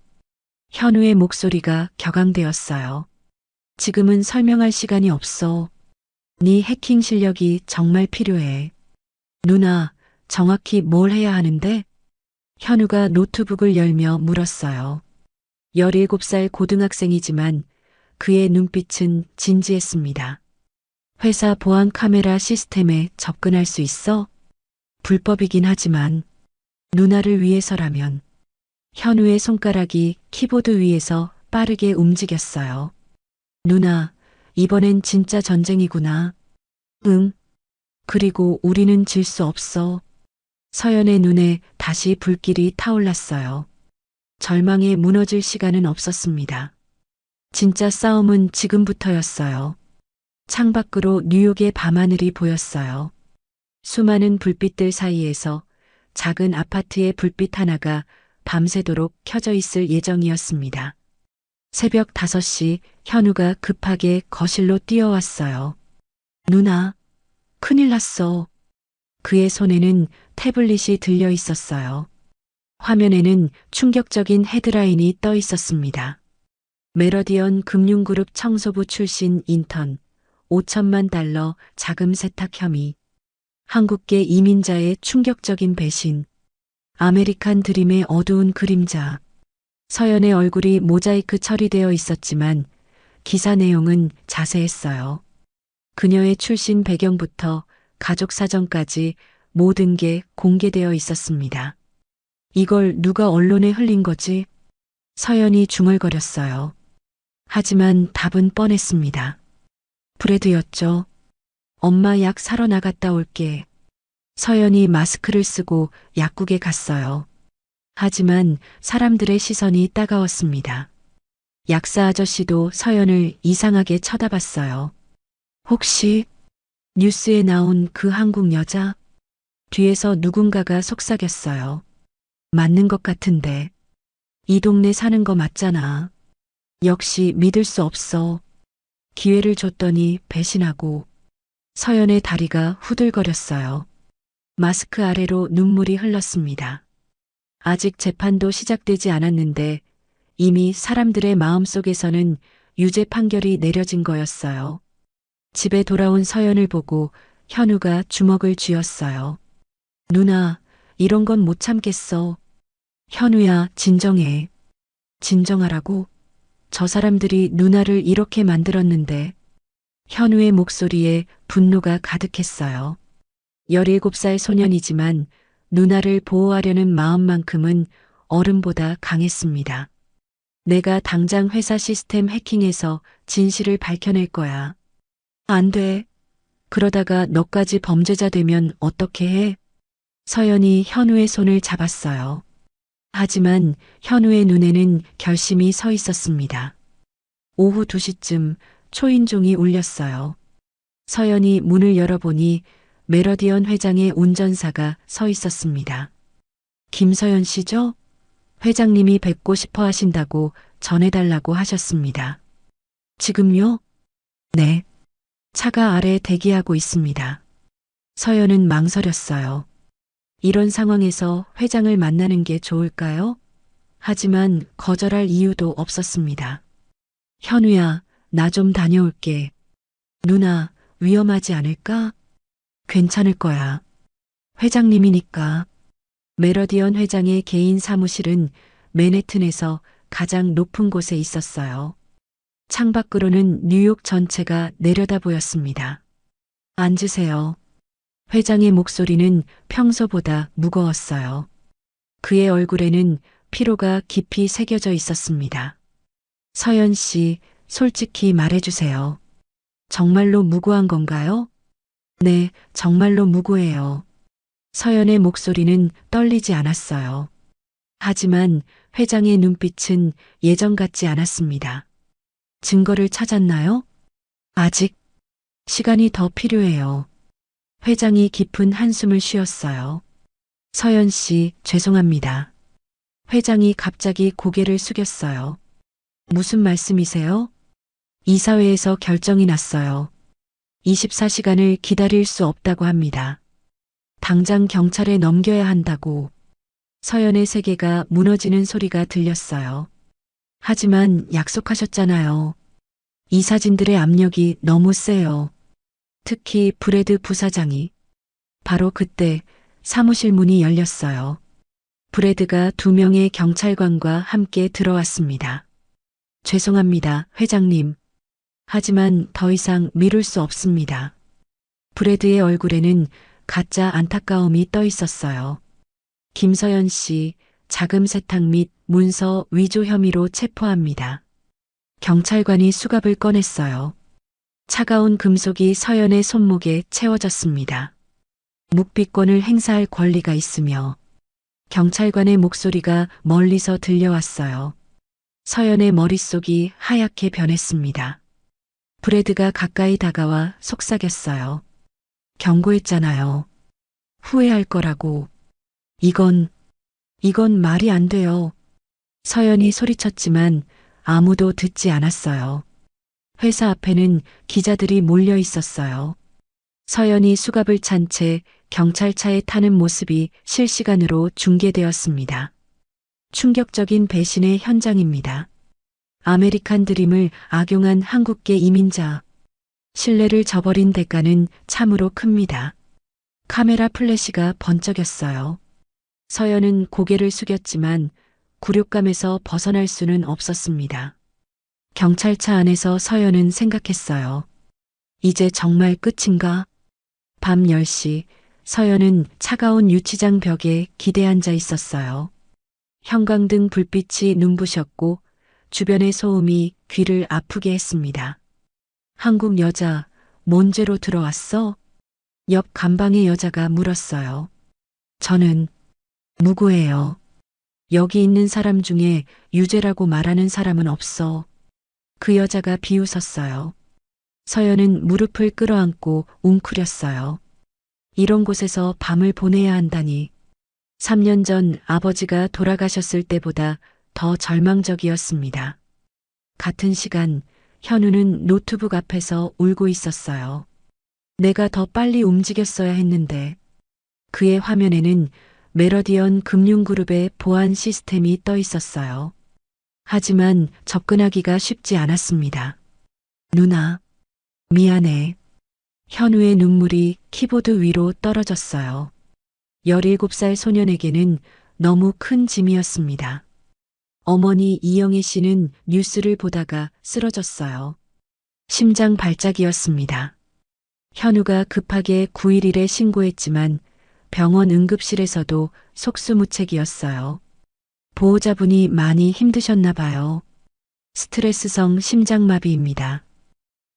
현우의 목소리가 격앙되었어요. 지금은 설명할 시간이 없어. 네 해킹 실력이 정말 필요해. 누나, 정확히 뭘 해야 하는데? 현우가 노트북을 열며 물었어요. 17살 고등학생이지만 그의 눈빛은 진지했습니다. 회사 보안 카메라 시스템에 접근할 수 있어? 불법이긴 하지만 누나를 위해서라면. 현우의 손가락이 키보드 위에서 빠르게 움직였어요. 누나, 이번엔 진짜 전쟁이구나. 응. 그리고 우리는 질 수 없어. 서연의 눈에 다시 불길이 타올랐어요. 절망에 무너질 시간은 없었습니다. 진짜 싸움은 지금부터였어요. 창밖으로 뉴욕의 밤하늘이 보였어요. 수많은 불빛들 사이에서 작은 아파트의 불빛 하나가 밤새도록 켜져 있을 예정이었습니다. 새벽 5시 현우가 급하게 거실로 뛰어왔어요. 누나, 큰일 났어. 그의 손에는 태블릿이 들려 있었어요. 화면에는 충격적인 헤드라인이 떠 있었습니다. 메러디언 금융그룹 청소부 출신 인턴 5천만 달러 자금 세탁 혐의. 한국계 이민자의 충격적인 배신. 아메리칸 드림의 어두운 그림자. 서연의 얼굴이 모자이크 처리되어 있었지만 기사 내용은 자세했어요. 그녀의 출신 배경부터 가족 사정까지 모든 게 공개되어 있었습니다. 이걸 누가 언론에 흘린 거지? 서연이 중얼거렸어요. 하지만 답은 뻔했습니다. 브래드였죠. 엄마 약 사러 나갔다 올게. 서연이 마스크를 쓰고 약국에 갔어요. 하지만 사람들의 시선이 따가웠습니다. 약사 아저씨도 서연을 이상하게 쳐다봤어요. 혹시 뉴스에 나온 그 한국 여자? 뒤에서 누군가가 속삭였어요. 맞는 것 같은데. 이 동네 사는 거 맞잖아. 역시 믿을 수 없어. 기회를 줬더니 배신하고. 서연의 다리가 후들거렸어요. 마스크 아래로 눈물이 흘렀습니다. 아직 재판도 시작되지 않았는데 이미 사람들의 마음속에서는 유죄 판결이 내려진 거였어요. 집에 돌아온 서연을 보고 현우가 주먹을 쥐었어요. 누나, 이런 건 못 참겠어. 현우야, 진정해. 진정하라고? 저 사람들이 누나를 이렇게 만들었는데. 현우의 목소리에 분노가 가득했어요. 17살 소년이지만 누나를 보호하려는 마음만큼은 어른보다 강했습니다. 내가 당장 회사 시스템 해킹해서 진실을 밝혀낼 거야. 안 돼. 그러다가 너까지 범죄자 되면 어떻게 해? 서연이 현우의 손을 잡았어요. 하지만 현우의 눈에는 결심이 서 있었습니다. 오후 2시쯤 초인종이 울렸어요. 서연이 문을 열어보니 메러디언 회장의 운전사가 서 있었습니다. 김서연 씨죠? 회장님이 뵙고 싶어 하신다고 전해달라고 하셨습니다. 지금요? 네. 차가 아래 대기하고 있습니다. 서연은 망설였어요. 이런 상황에서 회장을 만나는 게 좋을까요? 하지만 거절할 이유도 없었습니다. 현우야, 나 좀 다녀올게. 누나, 위험하지 않을까? 괜찮을 거야. 회장님이니까. 메러디언 회장의 개인 사무실은 맨해튼에서 가장 높은 곳에 있었어요. 창밖으로는 뉴욕 전체가 내려다 보였습니다. 앉으세요. 회장의 목소리는 평소보다 무거웠어요. 그의 얼굴에는 피로가 깊이 새겨져 있었습니다. 서연 씨, 솔직히 말해주세요. 정말로 무고한 건가요? 네, 정말로 무고해요. 서연의 목소리는 떨리지 않았어요. 하지만 회장의 눈빛은 예전 같지 않았습니다. 증거를 찾았나요? 아직 시간이 더 필요해요. 회장이 깊은 한숨을 쉬었어요. 서연 씨, 죄송합니다. 회장이 갑자기 고개를 숙였어요. 무슨 말씀이세요? 이사회에서 결정이 났어요. 24시간을 기다릴 수 없다고 합니다. 당장 경찰에 넘겨야 한다고. 서연의 세계가 무너지는 소리가 들렸어요. 하지만 약속하셨잖아요. 이 사진들의 압력이 너무 세요. 특히 브래드 부사장이. 바로 그때 사무실 문이 열렸어요. 브래드가 2명의 경찰관과 함께 들어왔습니다. 죄송합니다, 회장님. 하지만 더 이상 미룰 수 없습니다. 브래드의 얼굴에는 가짜 안타까움이 떠 있었어요. 김서연 씨, 자금 세탁 및 문서 위조 혐의로 체포합니다. 경찰관이 수갑을 꺼냈어요. 차가운 금속이 서연의 손목에 채워졌습니다. 묵비권을 행사할 권리가 있으며 경찰관의 목소리가 멀리서 들려왔어요. 서연의 머릿속이 하얗게 변했습니다. 브래드가 가까이 다가와 속삭였어요. 경고했잖아요. 후회할 거라고. 이건 말이 안 돼요. 서연이 소리쳤지만 아무도 듣지 않았어요. 회사 앞에는 기자들이 몰려 있었어요. 서연이 수갑을 찬 채 경찰차에 타는 모습이 실시간으로 중계되었습니다. 충격적인 배신의 현장입니다. 아메리칸 드림을 악용한 한국계 이민자. 신뢰를 저버린 대가는 참으로 큽니다. 카메라 플래시가 번쩍였어요. 서연은 고개를 숙였지만 굴욕감에서 벗어날 수는 없었습니다. 경찰차 안에서 서연은 생각했어요. 이제 정말 끝인가? 밤 10시 서연은 차가운 유치장 벽에 기대앉아 있었어요. 형광등 불빛이 눈부셨고 주변의 소음이 귀를 아프게 했습니다. 한국 여자, 뭔 죄로 들어왔어? 옆 감방의 여자가 물었어요. 저는 무고해요. 여기 있는 사람 중에 유죄라고 말하는 사람은 없어. 그 여자가 비웃었어요. 서연은 무릎을 끌어안고 웅크렸어요. 이런 곳에서 밤을 보내야 한다니. 3년 전 아버지가 돌아가셨을 때보다 더 절망적이었습니다. 같은 시간 현우는 노트북 앞에서 울고 있었어요. 내가 더 빨리 움직였어야 했는데. 그의 화면에는 메러디언 금융그룹의 보안 시스템이 떠 있었어요. 하지만 접근하기가 쉽지 않았습니다. 누나, 미안해. 현우의 눈물이 키보드 위로 떨어졌어요. 17살 소년에게는 너무 큰 짐이었습니다. 어머니 이영애 씨는 뉴스를 보다가 쓰러졌어요. 심장 발작이었습니다. 현우가 급하게 911에 신고했지만 병원 응급실에서도 속수무책이었어요. 보호자분이 많이 힘드셨나 봐요. 스트레스성 심장마비입니다.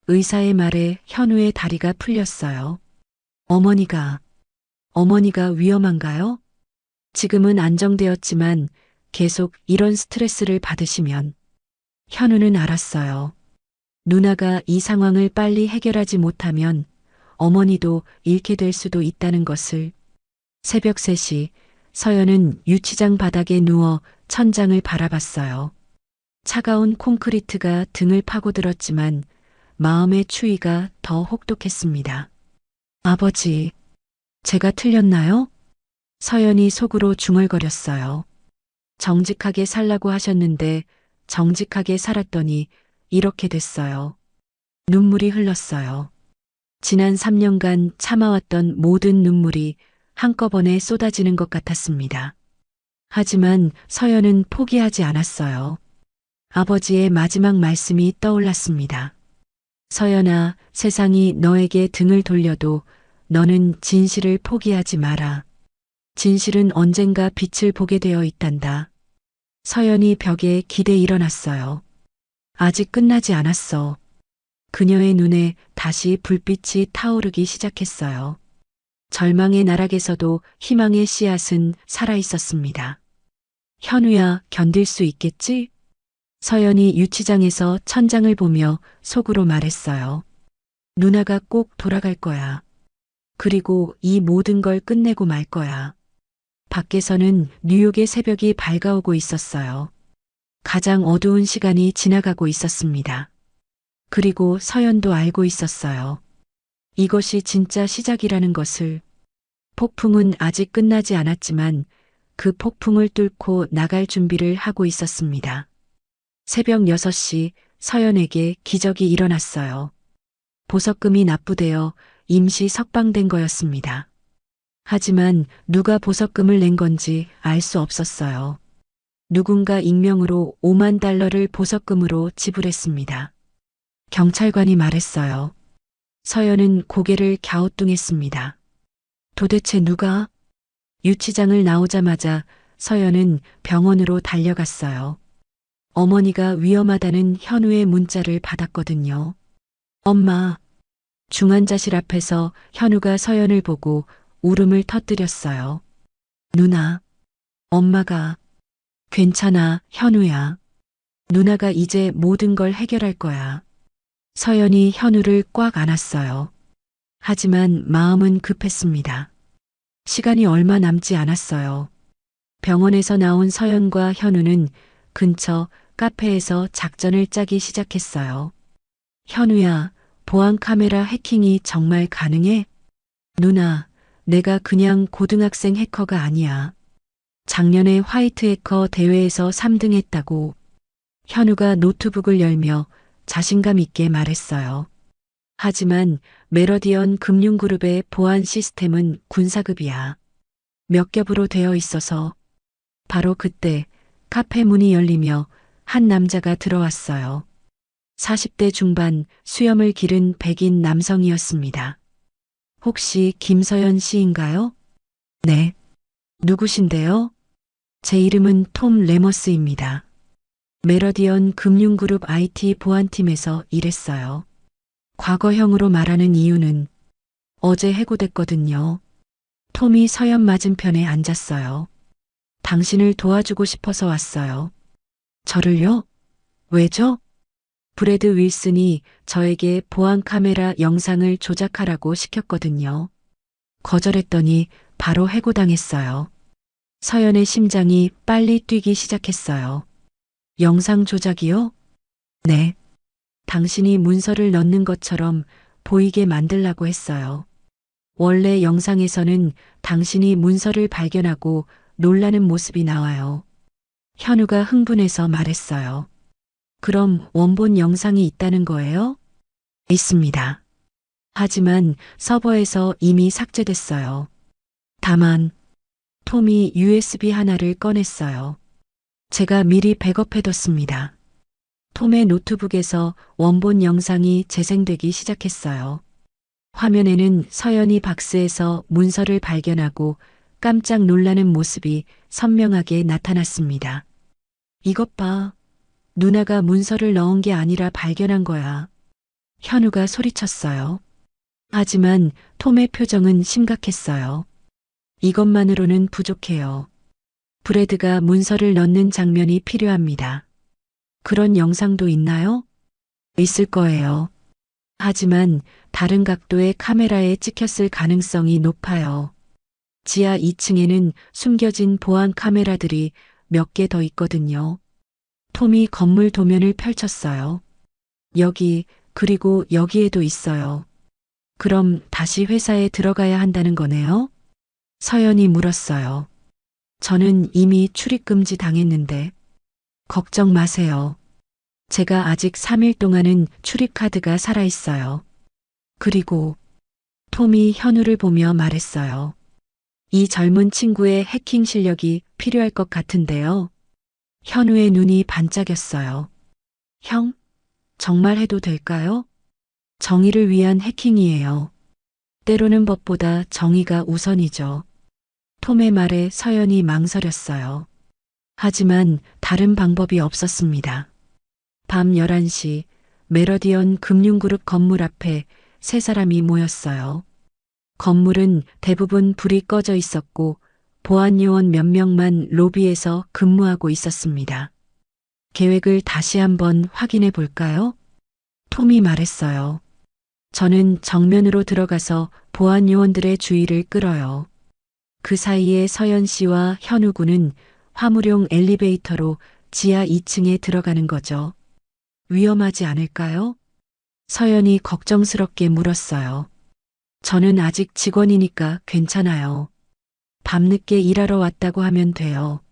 의사의 말에 현우의 다리가 풀렸어요. 어머니가 위험한가요? 지금은 안정되었지만 계속 이런 스트레스를 받으시면. 현우는 알았어요. 누나가 이 상황을 빨리 해결하지 못하면 어머니도 잃게 될 수도 있다는 것을. 새벽 3시 서연은 유치장 바닥에 누워 천장을 바라봤어요. 차가운 콘크리트가 등을 파고들었지만 마음의 추위가 더 혹독했습니다. 아버지, 제가 틀렸나요? 서연이 속으로 중얼거렸어요. 정직하게 살라고 하셨는데 정직하게 살았더니 이렇게 됐어요. 눈물이 흘렀어요. 지난 3년간 참아왔던 모든 눈물이 한꺼번에 쏟아지는 것 같았습니다. 하지만 서연은 포기하지 않았어요. 아버지의 마지막 말씀이 떠올랐습니다. 서연아, 세상이 너에게 등을 돌려도 너는 진실을 포기하지 마라. 진실은 언젠가 빛을 보게 되어 있단다. 서연이 벽에 기대 일어났어요. 아직 끝나지 않았어. 그녀의 눈에 다시 불빛이 타오르기 시작했어요. 절망의 나락에서도 희망의 씨앗은 살아 있었습니다. 현우야, 견딜 수 있겠지? 서연이 유치장에서 천장을 보며 속으로 말했어요. 누나가 꼭 돌아갈 거야. 그리고 이 모든 걸 끝내고 말 거야. 밖에서는 뉴욕의 새벽이 밝아오고 있었어요. 가장 어두운 시간이 지나가고 있었습니다. 그리고 서연도 알고 있었어요. 이것이 진짜 시작이라는 것을. 폭풍은 아직 끝나지 않았지만 그 폭풍을 뚫고 나갈 준비를 하고 있었습니다. 새벽 6시 서연에게 기적이 일어났어요. 보석금이 납부되어 임시 석방된 거였습니다. 하지만 누가 보석금을 낸 건지 알 수 없었어요. 누군가 익명으로 5만 달러를 보석금으로 지불했습니다. 경찰관이 말했어요. 서연은 고개를 갸우뚱했습니다. 도대체 누가? 유치장을 나오자마자 서연은 병원으로 달려갔어요. 어머니가 위험하다는 현우의 문자를 받았거든요. 엄마. 중환자실 앞에서 현우가 서연을 보고 울음을 터뜨렸어요. 누나. 엄마가. 괜찮아, 현우야. 누나가 이제 모든 걸 해결할 거야. 서연이 현우를 꽉 안았어요. 하지만 마음은 급했습니다. 시간이 얼마 남지 않았어요. 병원에서 나온 서연과 현우는 근처 카페에서 작전을 짜기 시작했어요. 현우야, 보안 카메라 해킹이 정말 가능해? 누나, 내가 그냥 고등학생 해커가 아니야. 작년에 화이트 해커 대회에서 3등 했다고. 현우가 노트북을 열며 자신감 있게 말했어요. 하지만 메러디언 금융그룹의 보안 시스템은 군사급이야. 몇 겹으로 되어 있어서. 바로 그때 카페 문이 열리며 한 남자가 들어왔어요. 40대 중반 수염을 기른 백인 남성이었습니다. 혹시 김서연 씨인가요? 네. 누구신데요? 제 이름은 톰 레머스입니다. 메러디언 금융그룹 IT 보안팀에서 일했어요. 과거형으로 말하는 이유는 어제 해고됐거든요. 톰이 서연 맞은편에 앉았어요. 당신을 도와주고 싶어서 왔어요. 저를요? 왜죠? 브래드 윌슨이 저에게 보안 카메라 영상을 조작하라고 시켰거든요. 거절했더니 바로 해고당했어요. 서연의 심장이 빨리 뛰기 시작했어요. 영상 조작이요? 네. 당신이 문서를 넣는 것처럼 보이게 만들라고 했어요. 원래 영상에서는 당신이 문서를 발견하고 놀라는 모습이 나와요. 현우가 흥분해서 말했어요. 그럼 원본 영상이 있다는 거예요? 있습니다. 하지만 서버에서 이미 삭제됐어요. 다만 톰이 USB 하나를 꺼냈어요. 제가 미리 백업해뒀습니다. 톰의 노트북에서 원본 영상이 재생되기 시작했어요. 화면에는 서연이 박스에서 문서를 발견하고 깜짝 놀라는 모습이 선명하게 나타났습니다. 이것 봐. 누나가 문서를 넣은 게 아니라 발견한 거야. 현우가 소리쳤어요. 하지만 톰의 표정은 심각했어요. 이것만으로는 부족해요. 브래드가 문서를 넣는 장면이 필요합니다. 그런 영상도 있나요? 있을 거예요. 하지만 다른 각도의 카메라에 찍혔을 가능성이 높아요. 지하 2층에는 숨겨진 보안 카메라들이 몇 개 더 있거든요. 톰이 건물 도면을 펼쳤어요. 여기, 그리고 여기에도 있어요. 그럼 다시 회사에 들어가야 한다는 거네요? 서연이 물었어요. 저는 이미 출입금지 당했는데. 걱정 마세요. 제가 아직 3일 동안은 출입카드가 살아있어요. 그리고 톰이 현우를 보며 말했어요. 이 젊은 친구의 해킹 실력이 필요할 것 같은데요. 현우의 눈이 반짝였어요. 형, 정말 해도 될까요? 정의를 위한 해킹이에요. 때로는 법보다 정의가 우선이죠. 톰의 말에 서연이 망설였어요. 하지만 다른 방법이 없었습니다. 밤 11시 메러디언 금융그룹 건물 앞에 세 사람이 모였어요. 건물은 대부분 불이 꺼져 있었고 보안 요원 몇 명만 로비에서 근무하고 있었습니다. 계획을 다시 한번 확인해 볼까요? 톰이 말했어요. 저는 정면으로 들어가서 보안 요원들의 주의를 끌어요. 그 사이에 서연 씨와 현우 군은 화물용 엘리베이터로 지하 2층에 들어가는 거죠. 위험하지 않을까요? 서연이 걱정스럽게 물었어요. 저는 아직 직원이니까 괜찮아요. 밤늦게 일하러 왔다고 하면 돼요.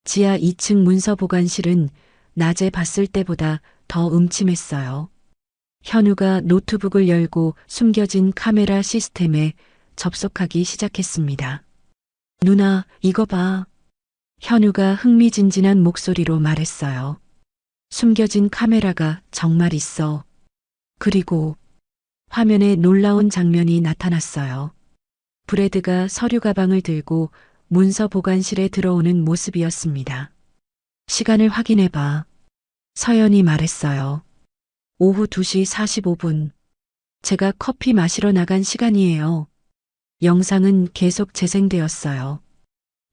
지하 2층 문서 보관실은 낮에 봤을 때보다 더 음침했어요. 현우가 노트북을 열고 숨겨진 카메라 시스템에 접속하기 시작했습니다. 누나, 이거 봐. 현우가 흥미진진한 목소리로 말했어요. 숨겨진 카메라가 정말 있어. 그리고 화면에 놀라운 장면이 나타났어요. 브래드가 서류 가방을 들고 문서 보관실에 들어오는 모습이었습니다. 시간을 확인해봐. 서연이 말했어요. 오후 2시 45분. 제가 커피 마시러 나간 시간이에요. 영상은 계속 재생되었어요.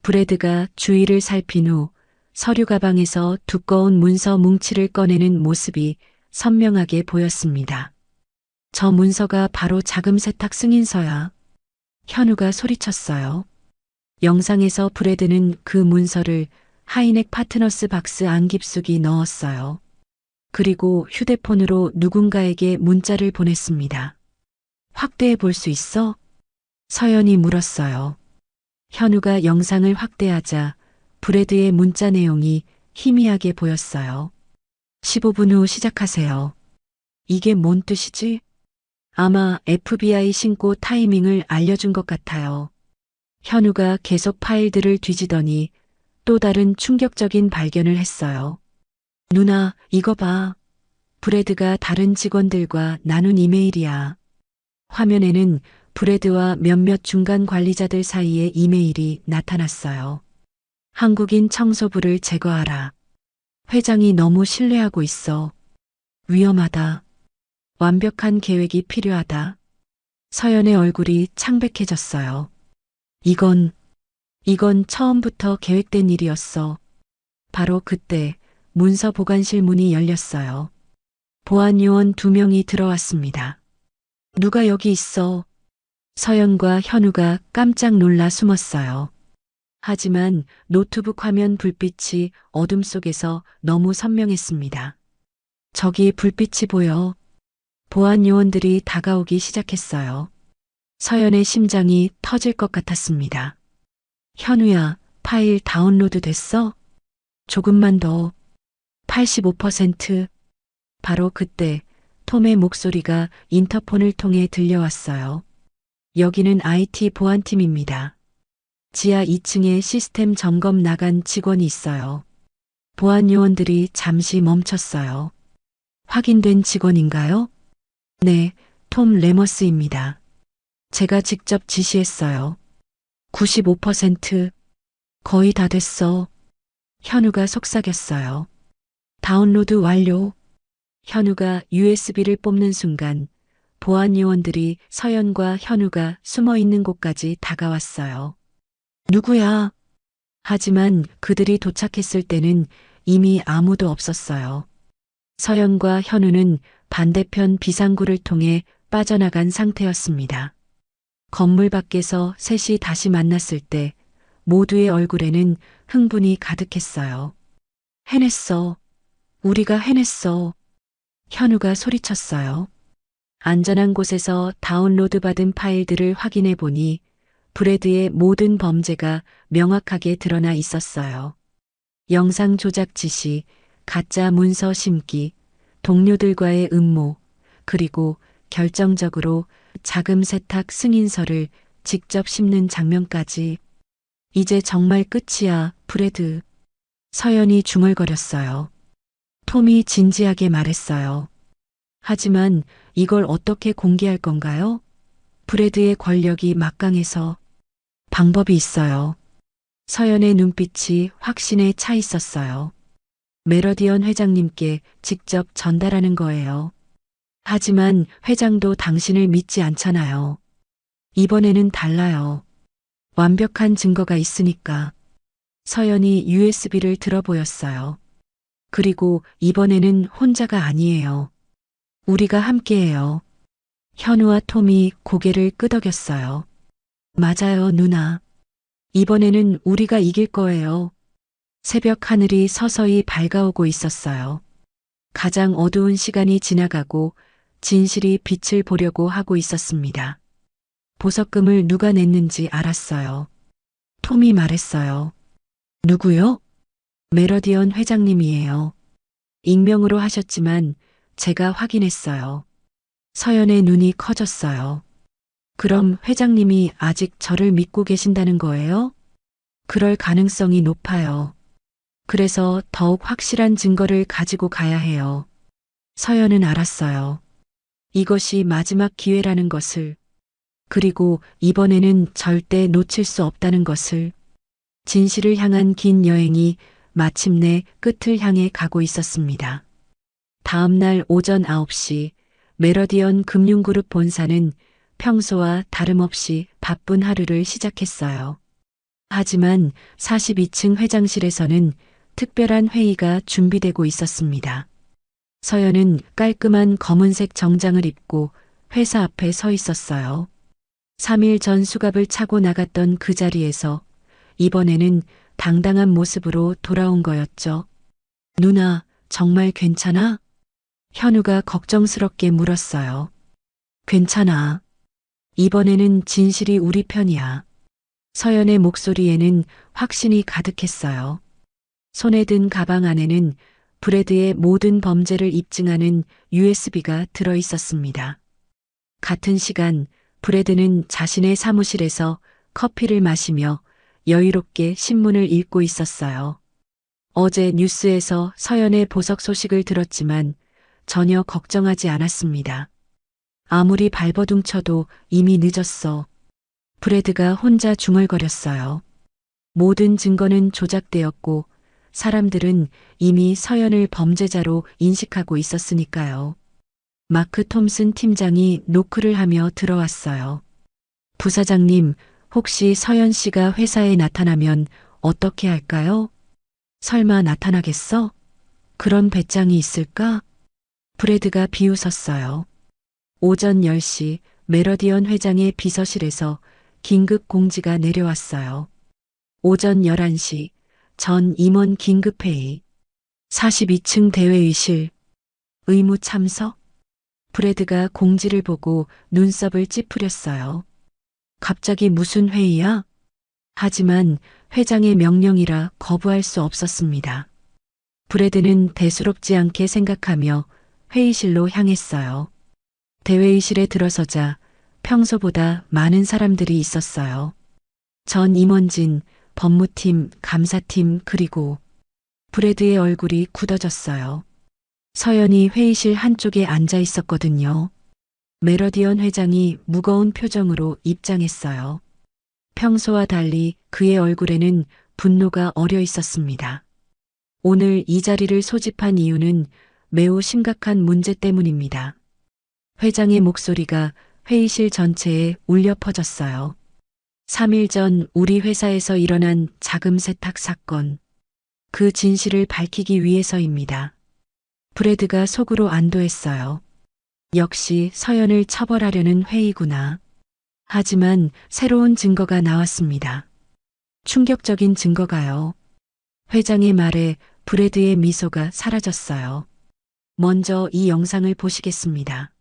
브래드가 주위를 살핀 후 서류 가방에서 두꺼운 문서 뭉치를 꺼내는 모습이 선명하게 보였습니다. 저 문서가 바로 자금 세탁 승인서야. 현우가 소리쳤어요. 영상에서 브래드는 그 문서를 하이넥 파트너스 박스 안 깊숙이 넣었어요. 그리고 휴대폰으로 누군가에게 문자를 보냈습니다. 확대해 볼 수 있어? 서연이 물었어요. 현우가 영상을 확대하자 브래드의 문자 내용이 희미하게 보였어요. 15분 후 시작하세요. 이게 뭔 뜻이지? 아마 FBI 신고 타이밍을 알려준 것 같아요. 현우가 계속 파일들을 뒤지더니 또 다른 충격적인 발견을 했어요. 누나, 이거 봐. 브래드가 다른 직원들과 나눈 이메일이야. 화면에는 브래드와 몇몇 중간 관리자들 사이의 이메일이 나타났어요. 한국인 청소부를 제거하라. 회장이 너무 신뢰하고 있어. 위험하다. 완벽한 계획이 필요하다. 서연의 얼굴이 창백해졌어요. 이건 처음부터 계획된 일이었어. 바로 그때 문서 보관실 문이 열렸어요. 보안 요원 2명이 들어왔습니다. 누가 여기 있어? 서연과 현우가 깜짝 놀라 숨었어요. 하지만 노트북 화면 불빛이 어둠 속에서 너무 선명했습니다. 저기 불빛이 보여. 보안 요원들이 다가오기 시작했어요. 서연의 심장이 터질 것 같았습니다. 현우야, 파일 다운로드 됐어? 조금만 더. 85%. 바로 그때 톰의 목소리가 인터폰을 통해 들려왔어요. 여기는 IT 보안팀입니다. 지하 2층에 시스템 점검 나간 직원이 있어요. 보안 요원들이 잠시 멈췄어요. 확인된 직원인가요? 네, 톰 레머스입니다. 제가 직접 지시했어요. 95%. 거의 다 됐어. 현우가 속삭였어요. 다운로드 완료. 현우가 USB를 뽑는 순간 보안 요원들이 서연과 현우가 숨어 있는 곳까지 다가왔어요. 누구야? 하지만 그들이 도착했을 때는 이미 아무도 없었어요. 서연과 현우는 반대편 비상구를 통해 빠져나간 상태였습니다. 건물 밖에서 셋이 다시 만났을 때 모두의 얼굴에는 흥분이 가득했어요. 해냈어. 우리가 해냈어. 현우가 소리쳤어요. 안전한 곳에서 다운로드 받은 파일들을 확인해 보니 브래드의 모든 범죄가 명확하게 드러나 있었어요. 영상 조작 지시, 가짜 문서 심기, 동료들과의 음모, 그리고 결정적으로 자금 세탁 승인서를 직접 씹는 장면까지. 이제 정말 끝이야, 브래드. 서연이 중얼거렸어요. 톰이 진지하게 말했어요. 하지만 이걸 어떻게 공개할 건가요? 브래드의 권력이 막강해서. 방법이 있어요. 서연의 눈빛이 확신에 차 있었어요. 메러디언 회장님께 직접 전달하는 거예요. 하지만 회장도 당신을 믿지 않잖아요. 이번에는 달라요. 완벽한 증거가 있으니까. 서연이 USB를 들어 보였어요. 그리고 이번에는 혼자가 아니에요. 우리가 함께해요. 현우와 톰이 고개를 끄덕였어요. 맞아요, 누나. 이번에는 우리가 이길 거예요. 새벽 하늘이 서서히 밝아오고 있었어요. 가장 어두운 시간이 지나가고 진실이 빛을 보려고 하고 있었습니다. 보석금을 누가 냈는지 알았어요. 톰이 말했어요. 누구요? 메러디언 회장님이에요. 익명으로 하셨지만 제가 확인했어요. 서연의 눈이 커졌어요. 그럼 회장님이 아직 저를 믿고 계신다는 거예요? 그럴 가능성이 높아요. 그래서 더욱 확실한 증거를 가지고 가야 해요. 서연은 알았어요. 이것이 마지막 기회라는 것을. 그리고 이번에는 절대 놓칠 수 없다는 것을. 진실을 향한 긴 여행이 마침내 끝을 향해 가고 있었습니다. 다음 날 오전 9시 메러디언 금융그룹 본사는 평소와 다름없이 바쁜 하루를 시작했어요. 하지만 42층 회장실에서는 특별한 회의가 준비되고 있었습니다. 서연은 깔끔한 검은색 정장을 입고 회사 앞에 서 있었어요. 3일 전 수갑을 차고 나갔던 그 자리에서 이번에는 당당한 모습으로 돌아온 거였죠. 누나, 정말 괜찮아? 현우가 걱정스럽게 물었어요. 괜찮아. 이번에는 진실이 우리 편이야. 서연의 목소리에는 확신이 가득했어요. 손에 든 가방 안에는 브래드의 모든 범죄를 입증하는 USB가 들어 있었습니다. 같은 시간 브래드는 자신의 사무실에서 커피를 마시며 여유롭게 신문을 읽고 있었어요. 어제 뉴스에서 서연의 보석 소식을 들었지만 전혀 걱정하지 않았습니다. 아무리 발버둥쳐도 이미 늦었어. 브래드가 혼자 중얼거렸어요. 모든 증거는 조작되었고 사람들은 이미 서연을 범죄자로 인식하고 있었으니까요. 마크 톰슨 팀장이 노크를 하며 들어왔어요. 부사장님, 혹시 서연 씨가 회사에 나타나면 어떻게 할까요? 설마 나타나겠어? 그런 배짱이 있을까? 브래드가 비웃었어요. 오전 10시 메러디언 회장의 비서실에서 긴급 공지가 내려왔어요. 오전 11시 전 임원 긴급회의. 42층 대회의실. 의무 참석? 브래드가 공지를 보고 눈썹을 찌푸렸어요. 갑자기 무슨 회의야? 하지만 회장의 명령이라 거부할 수 없었습니다. 브래드는 대수롭지 않게 생각하며 회의실로 향했어요. 대회의실에 들어서자 평소보다 많은 사람들이 있었어요. 전 임원진, 법무팀, 감사팀, 그리고 브래드의 얼굴이 굳어졌어요. 서연이 회의실 한쪽에 앉아 있었거든요. 메러디언 회장이 무거운 표정으로 입장했어요. 평소와 달리 그의 얼굴에는 분노가 어려 있었습니다. 오늘 이 자리를 소집한 이유는 매우 심각한 문제 때문입니다. 회장의 목소리가 회의실 전체에 울려 퍼졌어요. 3일 전 우리 회사에서 일어난 자금 세탁 사건. 그 진실을 밝히기 위해서입니다. 브래드가 속으로 안도했어요. 역시 서연을 처벌하려는 회의구나. 하지만 새로운 증거가 나왔습니다. 충격적인 증거가요. 회장의 말에 브래드의 미소가 사라졌어요. 먼저 이 영상을 보시겠습니다.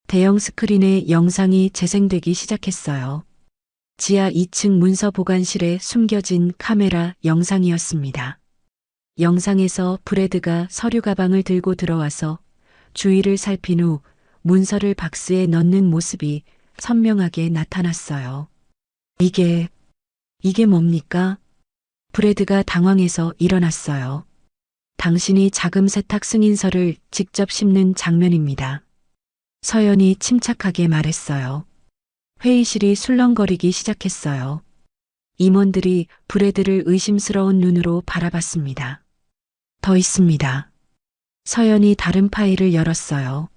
대형 스크린에 영상이 재생되기 시작했어요. 지하 2층 문서 보관실에 숨겨진 카메라 영상이었습니다. 영상에서 브래드가 서류 가방을 들고 들어와서 주위를 살핀 후 문서를 박스에 넣는 모습이 선명하게 나타났어요. 이게 뭡니까? 브래드가 당황해서 일어났어요. 당신이 자금 세탁 승인서를 직접 씹는 장면입니다. 서연이 침착하게 말했어요. 회의실이 술렁거리기 시작했어요. 임원들이 브래드를 의심스러운 눈으로 바라봤습니다. 더 있습니다. 서연이 다른 파일을 열었어요.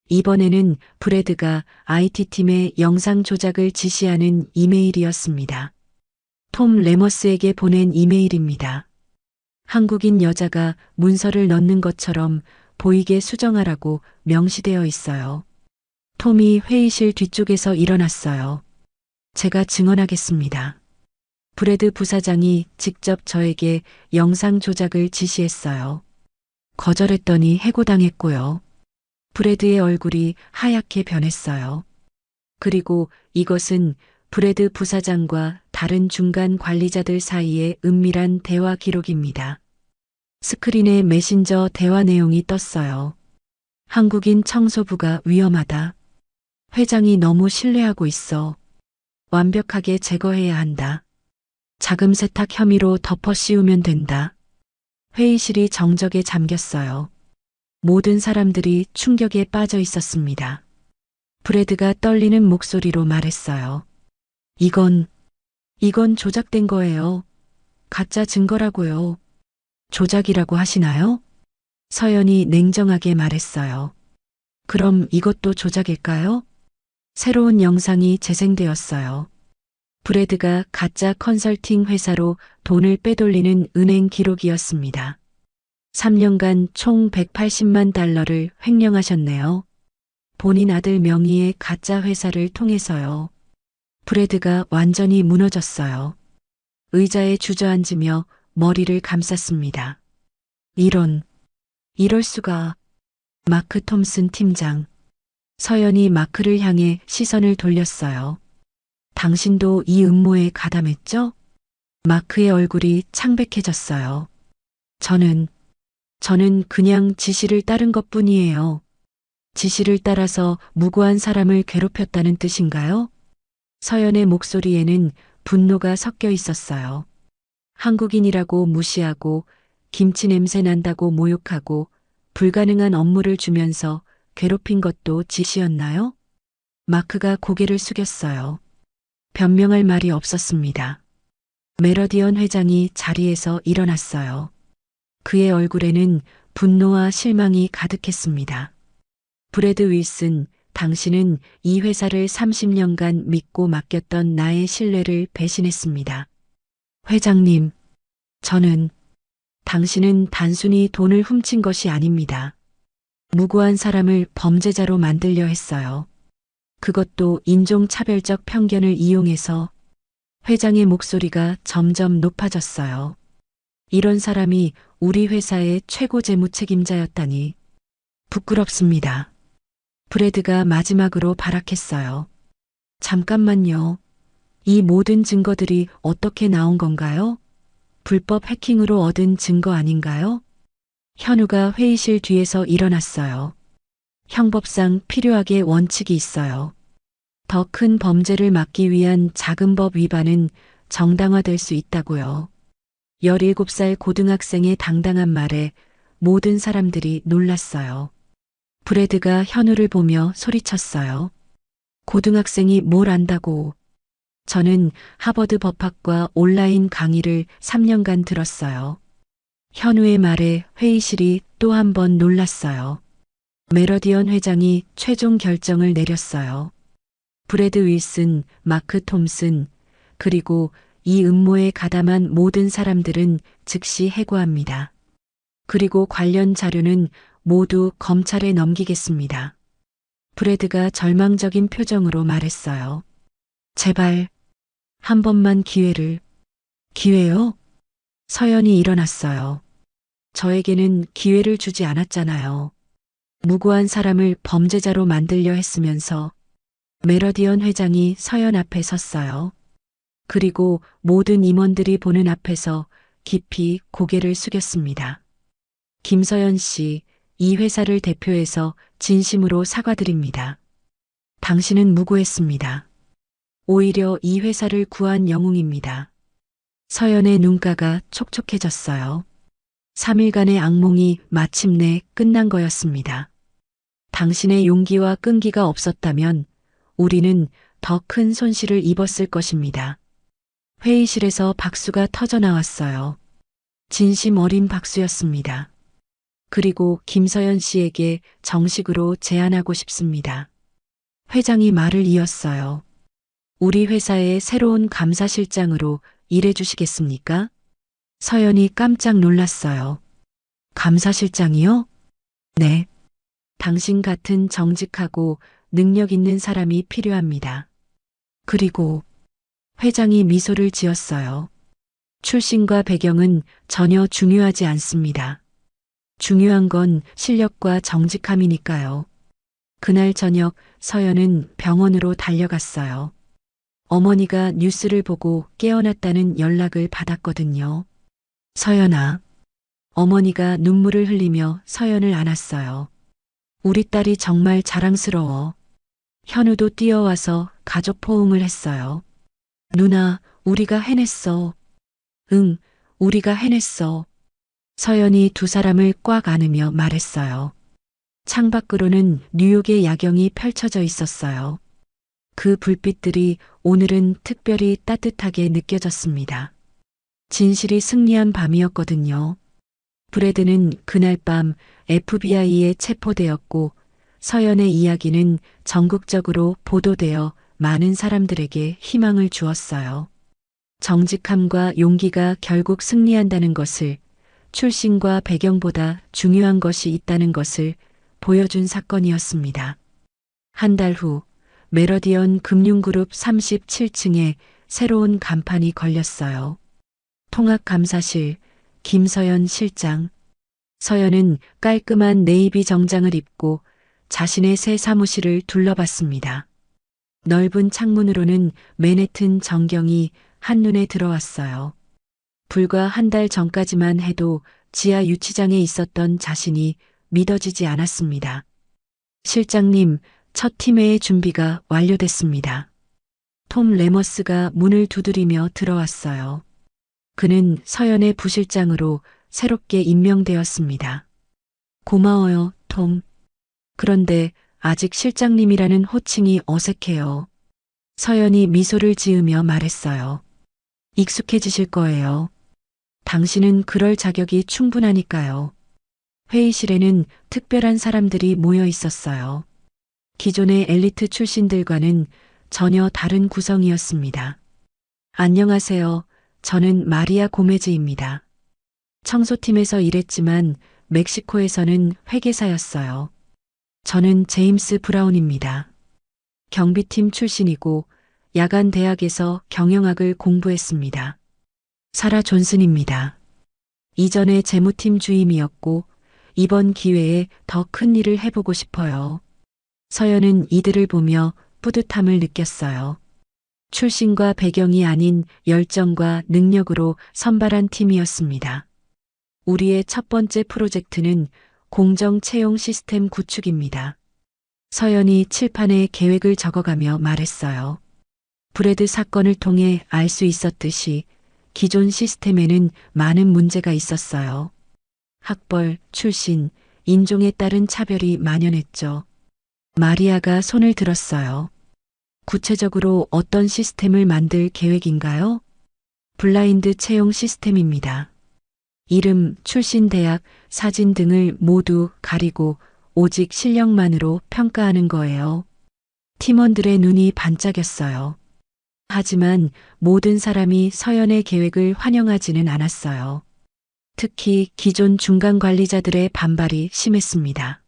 이번에는 브래드가 IT팀의 영상 조작을 지시하는 이메일이었습니다. 톰 레머스에게 보낸 이메일입니다. 한국인 여자가 문서를 넣는 것처럼 보이게 수정하라고 명시되어 있어요. 톰이 회의실 뒤쪽에서 일어났어요. 제가 증언하겠습니다. 브래드 부사장이 직접 저에게 영상 조작을 지시했어요. 거절했더니 해고당했고요. 브래드의 얼굴이 하얗게 변했어요. 그리고 이것은 브래드 부사장과 다른 중간 관리자들 사이의 은밀한 대화 기록입니다. 스크린에 메신저 대화 내용이 떴어요. 한국인 청소부가 위험하다. 회장이 너무 신뢰하고 있어. 완벽하게 제거해야 한다. 자금 세탁 혐의로 덮어 씌우면 된다. 회의실이 정적에 잠겼어요. 모든 사람들이 충격에 빠져 있었습니다. 브래드가 떨리는 목소리로 말했어요. 이건 조작된 거예요. 가짜 증거라고요. 조작이라고 하시나요? 서연이 냉정하게 말했어요. 그럼 이것도 조작일까요? 새로운 영상이 재생되었어요. 브래드가 가짜 컨설팅 회사로 돈을 빼돌리는 은행 기록이었습니다. 3년간 총 180만 달러를 횡령하셨네요. 본인 아들 명의의 가짜 회사를 통해서요. 브래드가 완전히 무너졌어요. 의자에 주저앉으며 머리를 감쌌습니다. 이럴 수가. 마크 톰슨 팀장. 서연이 마크를 향해 시선을 돌렸어요. 당신도 이 음모에 가담했죠? 마크의 얼굴이 창백해졌어요. 저는 그냥 지시를 따른 것뿐이에요. 지시를 따라서 무고한 사람을 괴롭혔다는 뜻인가요? 서연의 목소리에는 분노가 섞여 있었어요. 한국인이라고 무시하고 김치 냄새 난다고 모욕하고 불가능한 업무를 주면서 괴롭힌 것도 지시였나요? 마크가 고개를 숙였어요. 변명할 말이 없었습니다. 메러디언 회장이 자리에서 일어났어요. 그의 얼굴에는 분노와 실망이 가득했습니다. 브래드 윌슨, 당신은 이 회사를 30년간 믿고 맡겼던 나의 신뢰를 배신했습니다. 회장님, 당신은 단순히 돈을 훔친 것이 아닙니다. 무고한 사람을 범죄자로 만들려 했어요. 그것도 인종차별적 편견을 이용해서. 회장의 목소리가 점점 높아졌어요. 이런 사람이 우리 회사의 최고 재무 책임자였다니. 부끄럽습니다. 브래드가 마지막으로 발악했어요. 잠깐만요. 이 모든 증거들이 어떻게 나온 건가요? 불법 해킹으로 얻은 증거 아닌가요? 현우가 회의실 뒤에서 일어났어요. 형법상 필요하게 원칙이 있어요. 더 큰 범죄를 막기 위한 작은 법 위반은 정당화될 수 있다고요. 17살 고등학생의 당당한 말에 모든 사람들이 놀랐어요. 브래드가 현우를 보며 소리쳤어요. 고등학생이 뭘 안다고. 저는 하버드 법학과 온라인 강의를 3년간 들었어요. 현우의 말에 회의실이 또 한 번 놀랐어요. 메러디언 회장이 최종 결정을 내렸어요. 브래드 윌슨, 마크 톰슨, 그리고 이 음모에 가담한 모든 사람들은 즉시 해고합니다. 그리고 관련 자료는 모두 검찰에 넘기겠습니다. 브래드가 절망적인 표정으로 말했어요. 제발, 한 번만 기회를. 기회요? 서연이 일어났어요. 저에게는 기회를 주지 않았잖아요. 무고한 사람을 범죄자로 만들려 했으면서. 메러디언 회장이 서연 앞에 섰어요. 그리고 모든 임원들이 보는 앞에서 깊이 고개를 숙였습니다. 김서연 씨, 이 회사를 대표해서 진심으로 사과드립니다. 당신은 무고했습니다. 오히려 이 회사를 구한 영웅입니다. 서연의 눈가가 촉촉해졌어요. 3일간의 악몽이 마침내 끝난 거였습니다. 당신의 용기와 끈기가 없었다면 우리는 더 큰 손실을 입었을 것입니다. 회의실에서 박수가 터져 나왔어요. 진심 어린 박수였습니다. 그리고 김서연 씨에게 정식으로 제안하고 싶습니다. 회장이 말을 이었어요. 우리 회사의 새로운 감사실장으로 일해 주시겠습니까? 서연이 깜짝 놀랐어요. 감사실장이요? 네. 당신 같은 정직하고 능력 있는 사람이 필요합니다. 그리고 회장이 미소를 지었어요. 출신과 배경은 전혀 중요하지 않습니다. 중요한 건 실력과 정직함이니까요. 그날 저녁 서연은 병원으로 달려갔어요. 어머니가 뉴스를 보고 깨어났다는 연락을 받았거든요. 서연아. 어머니가 눈물을 흘리며 서연을 안았어요. 우리 딸이 정말 자랑스러워. 현우도 뛰어와서 가족 포옹을 했어요. 누나, 우리가 해냈어. 응, 우리가 해냈어. 서연이 두 사람을 꽉 안으며 말했어요. 창밖으로는 뉴욕의 야경이 펼쳐져 있었어요. 그 불빛들이 오늘은 특별히 따뜻하게 느껴졌습니다. 진실이 승리한 밤이었거든요. 브래드는 그날 밤 FBI에 체포되었고 서연의 이야기는 전국적으로 보도되어 많은 사람들에게 희망을 주었어요. 정직함과 용기가 결국 승리한다는 것을, 출신과 배경보다 중요한 것이 있다는 것을 보여준 사건이었습니다. 한 달 후 메러디언 금융그룹 37층에 새로운 간판이 걸렸어요. 통합감사실 김서연 실장. 서연은 깔끔한 네이비 정장을 입고 자신의 새 사무실을 둘러봤습니다. 넓은 창문으로는 맨해튼 전경이 한눈에 들어왔어요. 불과 한 달 전까지만 해도 지하 유치장에 있었던 자신이 믿어지지 않았습니다. 실장님, 첫 팀회의 준비가 완료됐습니다. 톰 레머스가 문을 두드리며 들어왔어요. 그는 서연의 부실장으로 새롭게 임명되었습니다. 고마워요, 톰. 그런데 아직 실장님이라는 호칭이 어색해요. 서연이 미소를 지으며 말했어요. 익숙해지실 거예요. 당신은 그럴 자격이 충분하니까요. 회의실에는 특별한 사람들이 모여 있었어요. 기존의 엘리트 출신들과는 전혀 다른 구성이었습니다. 안녕하세요. 저는 마리아 고메즈입니다. 청소팀에서 일했지만 멕시코에서는 회계사였어요. 저는 제임스 브라운입니다. 경비팀 출신이고 야간 대학에서 경영학을 공부했습니다. 사라 존슨입니다. 이전에 재무팀 주임이었고 이번 기회에 더 큰 일을 해보고 싶어요. 서연은 이들을 보며 뿌듯함을 느꼈어요. 출신과 배경이 아닌 열정과 능력으로 선발한 팀이었습니다. 우리의 첫 번째 프로젝트는 공정 채용 시스템 구축입니다. 서연이 칠판에 계획을 적어가며 말했어요. 브래드 사건을 통해 알 수 있었듯이 기존 시스템에는 많은 문제가 있었어요. 학벌, 출신, 인종에 따른 차별이 만연했죠. 마리아가 손을 들었어요. 구체적으로 어떤 시스템을 만들 계획인가요? 블라인드 채용 시스템입니다. 이름, 출신 대학, 사진 등을 모두 가리고 오직 실력만으로 평가하는 거예요. 팀원들의 눈이 반짝였어요. 하지만 모든 사람이 서연의 계획을 환영하지는 않았어요. 특히 기존 중간 관리자들의 반발이 심했습니다.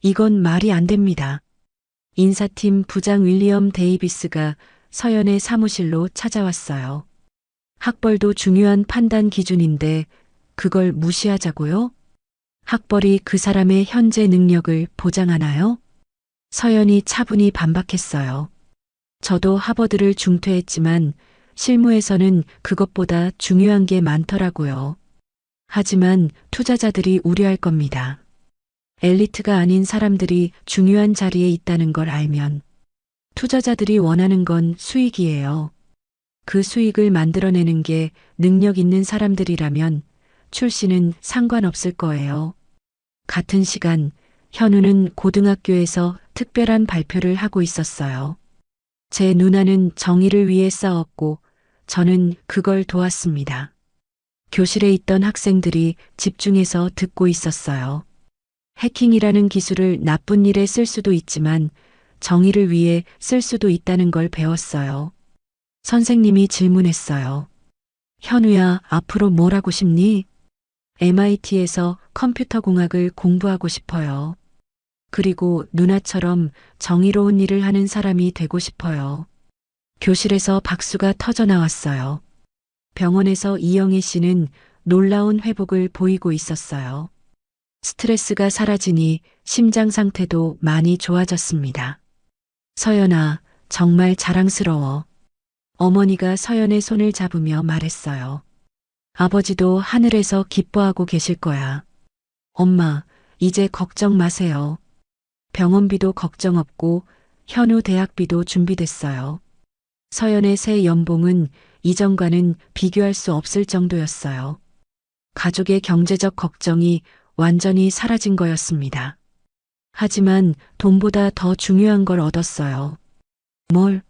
이건 말이 안 됩니다. 인사팀 부장 윌리엄 데이비스가 서연의 사무실로 찾아왔어요. 학벌도 중요한 판단 기준인데 그걸 무시하자고요? 학벌이 그 사람의 현재 능력을 보장하나요? 서연이 차분히 반박했어요. 저도 하버드를 중퇴했지만 실무에서는 그것보다 중요한 게 많더라고요. 하지만 투자자들이 우려할 겁니다. 엘리트가 아닌 사람들이 중요한 자리에 있다는 걸 알면 투자자들이 원하는 건 수익이에요. 그 수익을 만들어내는 게 능력 있는 사람들이라면 출신은 상관없을 거예요. 같은 시간 현우는 고등학교에서 특별한 발표를 하고 있었어요. 제 누나는 정의를 위해 싸웠고 저는 그걸 도왔습니다. 교실에 있던 학생들이 집중해서 듣고 있었어요. 해킹이라는 기술을 나쁜 일에 쓸 수도 있지만 정의를 위해 쓸 수도 있다는 걸 배웠어요. 선생님이 질문했어요. 현우야, 앞으로 뭘 하고 싶니? MIT에서 컴퓨터 공학을 공부하고 싶어요. 그리고 누나처럼 정의로운 일을 하는 사람이 되고 싶어요. 교실에서 박수가 터져 나왔어요. 병원에서 이영애 씨는 놀라운 회복을 보이고 있었어요. 스트레스가 사라지니 심장 상태도 많이 좋아졌습니다. 서연아, 정말 자랑스러워. 어머니가 서연의 손을 잡으며 말했어요. 아버지도 하늘에서 기뻐하고 계실 거야. 엄마, 이제 걱정 마세요. 병원비도 걱정 없고 현우 대학비도 준비됐어요. 서연의 새 연봉은 이전과는 비교할 수 없을 정도였어요. 가족의 경제적 걱정이 완전히 사라진 거였습니다. 하지만 돈보다 더 중요한 걸 얻었어요. 뭘?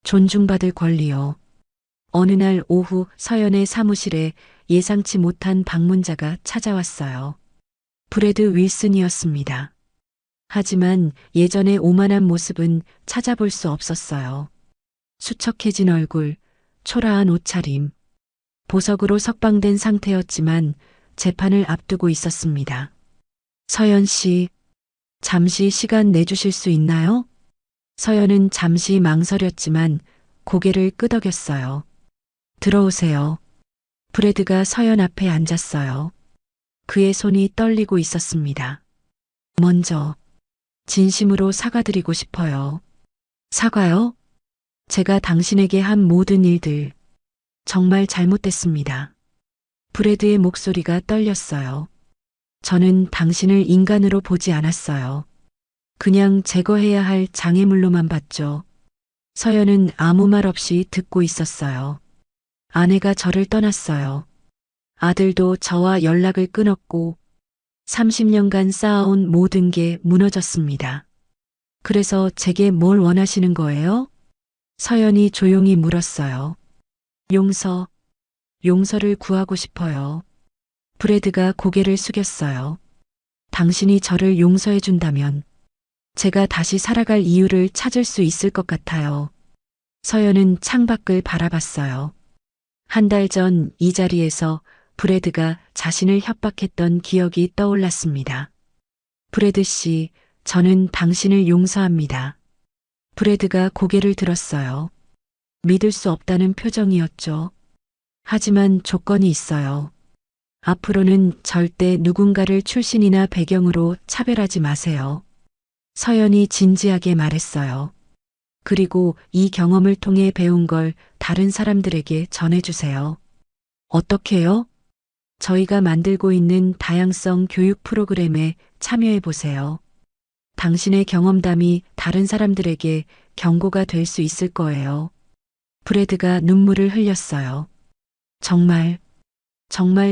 존중받을 권리요. 어느 날 오후 서연의 사무실에 예상치 못한 방문자가 찾아왔어요. 브래드 윌슨이었습니다. 하지만 예전의 오만한 모습은 찾아볼 수 없었어요. 수척해진 얼굴, 초라한 옷차림, 보석으로 석방된 상태였지만 재판을 앞두고 있었습니다. 서연 씨, 잠시 시간 내주실 수 있나요? 서연은 잠시 망설였지만 고개를 끄덕였어요. 들어오세요. 브래드가 서연 앞에 앉았어요. 그의 손이 떨리고 있었습니다. 먼저 진심으로 사과드리고 싶어요. 사과요? 제가 당신에게 한 모든 일들 정말 잘못됐습니다. 브래드의 목소리가 떨렸어요. 저는 당신을 인간으로 보지 않았어요. 그냥 제거해야 할 장애물로만 봤죠. 서연은 아무 말 없이 듣고 있었어요. 아내가 저를 떠났어요. 아들도 저와 연락을 끊었고 30년간 쌓아온 모든 게 무너졌습니다. 그래서 제게 뭘 원하시는 거예요? 서연이 조용히 물었어요. 용서를 구하고 싶어요. 브래드가 고개를 숙였어요. 당신이 저를 용서해 준다면 제가 다시 살아갈 이유를 찾을 수 있을 것 같아요. 서연은 창밖을 바라봤어요. 한 달 전 이 자리에서 브래드가 자신을 협박했던 기억이 떠올랐습니다. 브래드 씨, 저는 당신을 용서합니다. 브래드가 고개를 들었어요. 믿을 수 없다는 표정이었죠. 하지만 조건이 있어요. 앞으로는 절대 누군가를 출신이나 배경으로 차별하지 마세요. 서연이 진지하게 말했어요. 그리고 이 경험을 통해 배운 걸 다른 사람들에게 전해주세요. 어떻게요? 저희가 만들고 있는 다양성 교육 프로그램에 참여해보세요. 당신의 경험담이 다른 사람들에게 경고가 될 수 있을 거예요. 브래드가 눈물을 흘렸어요. 정말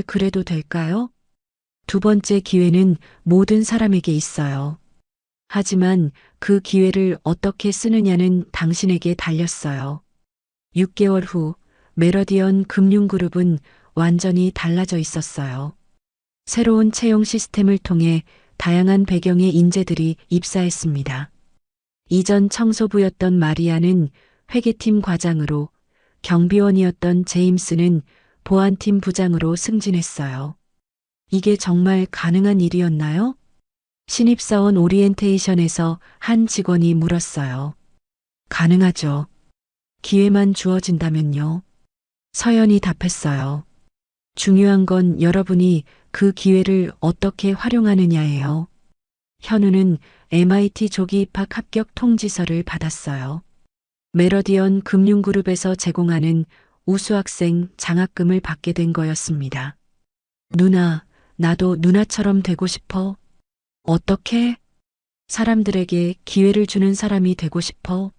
그래도 될까요? 두 번째 기회는 모든 사람에게 있어요. 하지만 그 기회를 어떻게 쓰느냐는 당신에게 달렸어요. 6개월 후 메러디언 금융그룹은 완전히 달라져 있었어요. 새로운 채용 시스템을 통해 다양한 배경의 인재들이 입사했습니다. 이전 청소부였던 마리아는 회계팀 과장으로, 경비원이었던 제임스는 보안팀 부장으로 승진했어요. 이게 정말 가능한 일이었나요? 신입사원 오리엔테이션에서 한 직원이 물었어요. 가능하죠. 기회만 주어진다면요. 서연이 답했어요. 중요한 건 여러분이 그 기회를 어떻게 활용하느냐예요. 현우는 MIT 조기 입학 합격 통지서를 받았어요. 메러디언 금융그룹에서 제공하는 우수학생 장학금을 받게 된 거였습니다. 누나, 나도 누나처럼 되고 싶어. 어떻게? 사람들에게 기회를 주는 사람이 되고 싶어.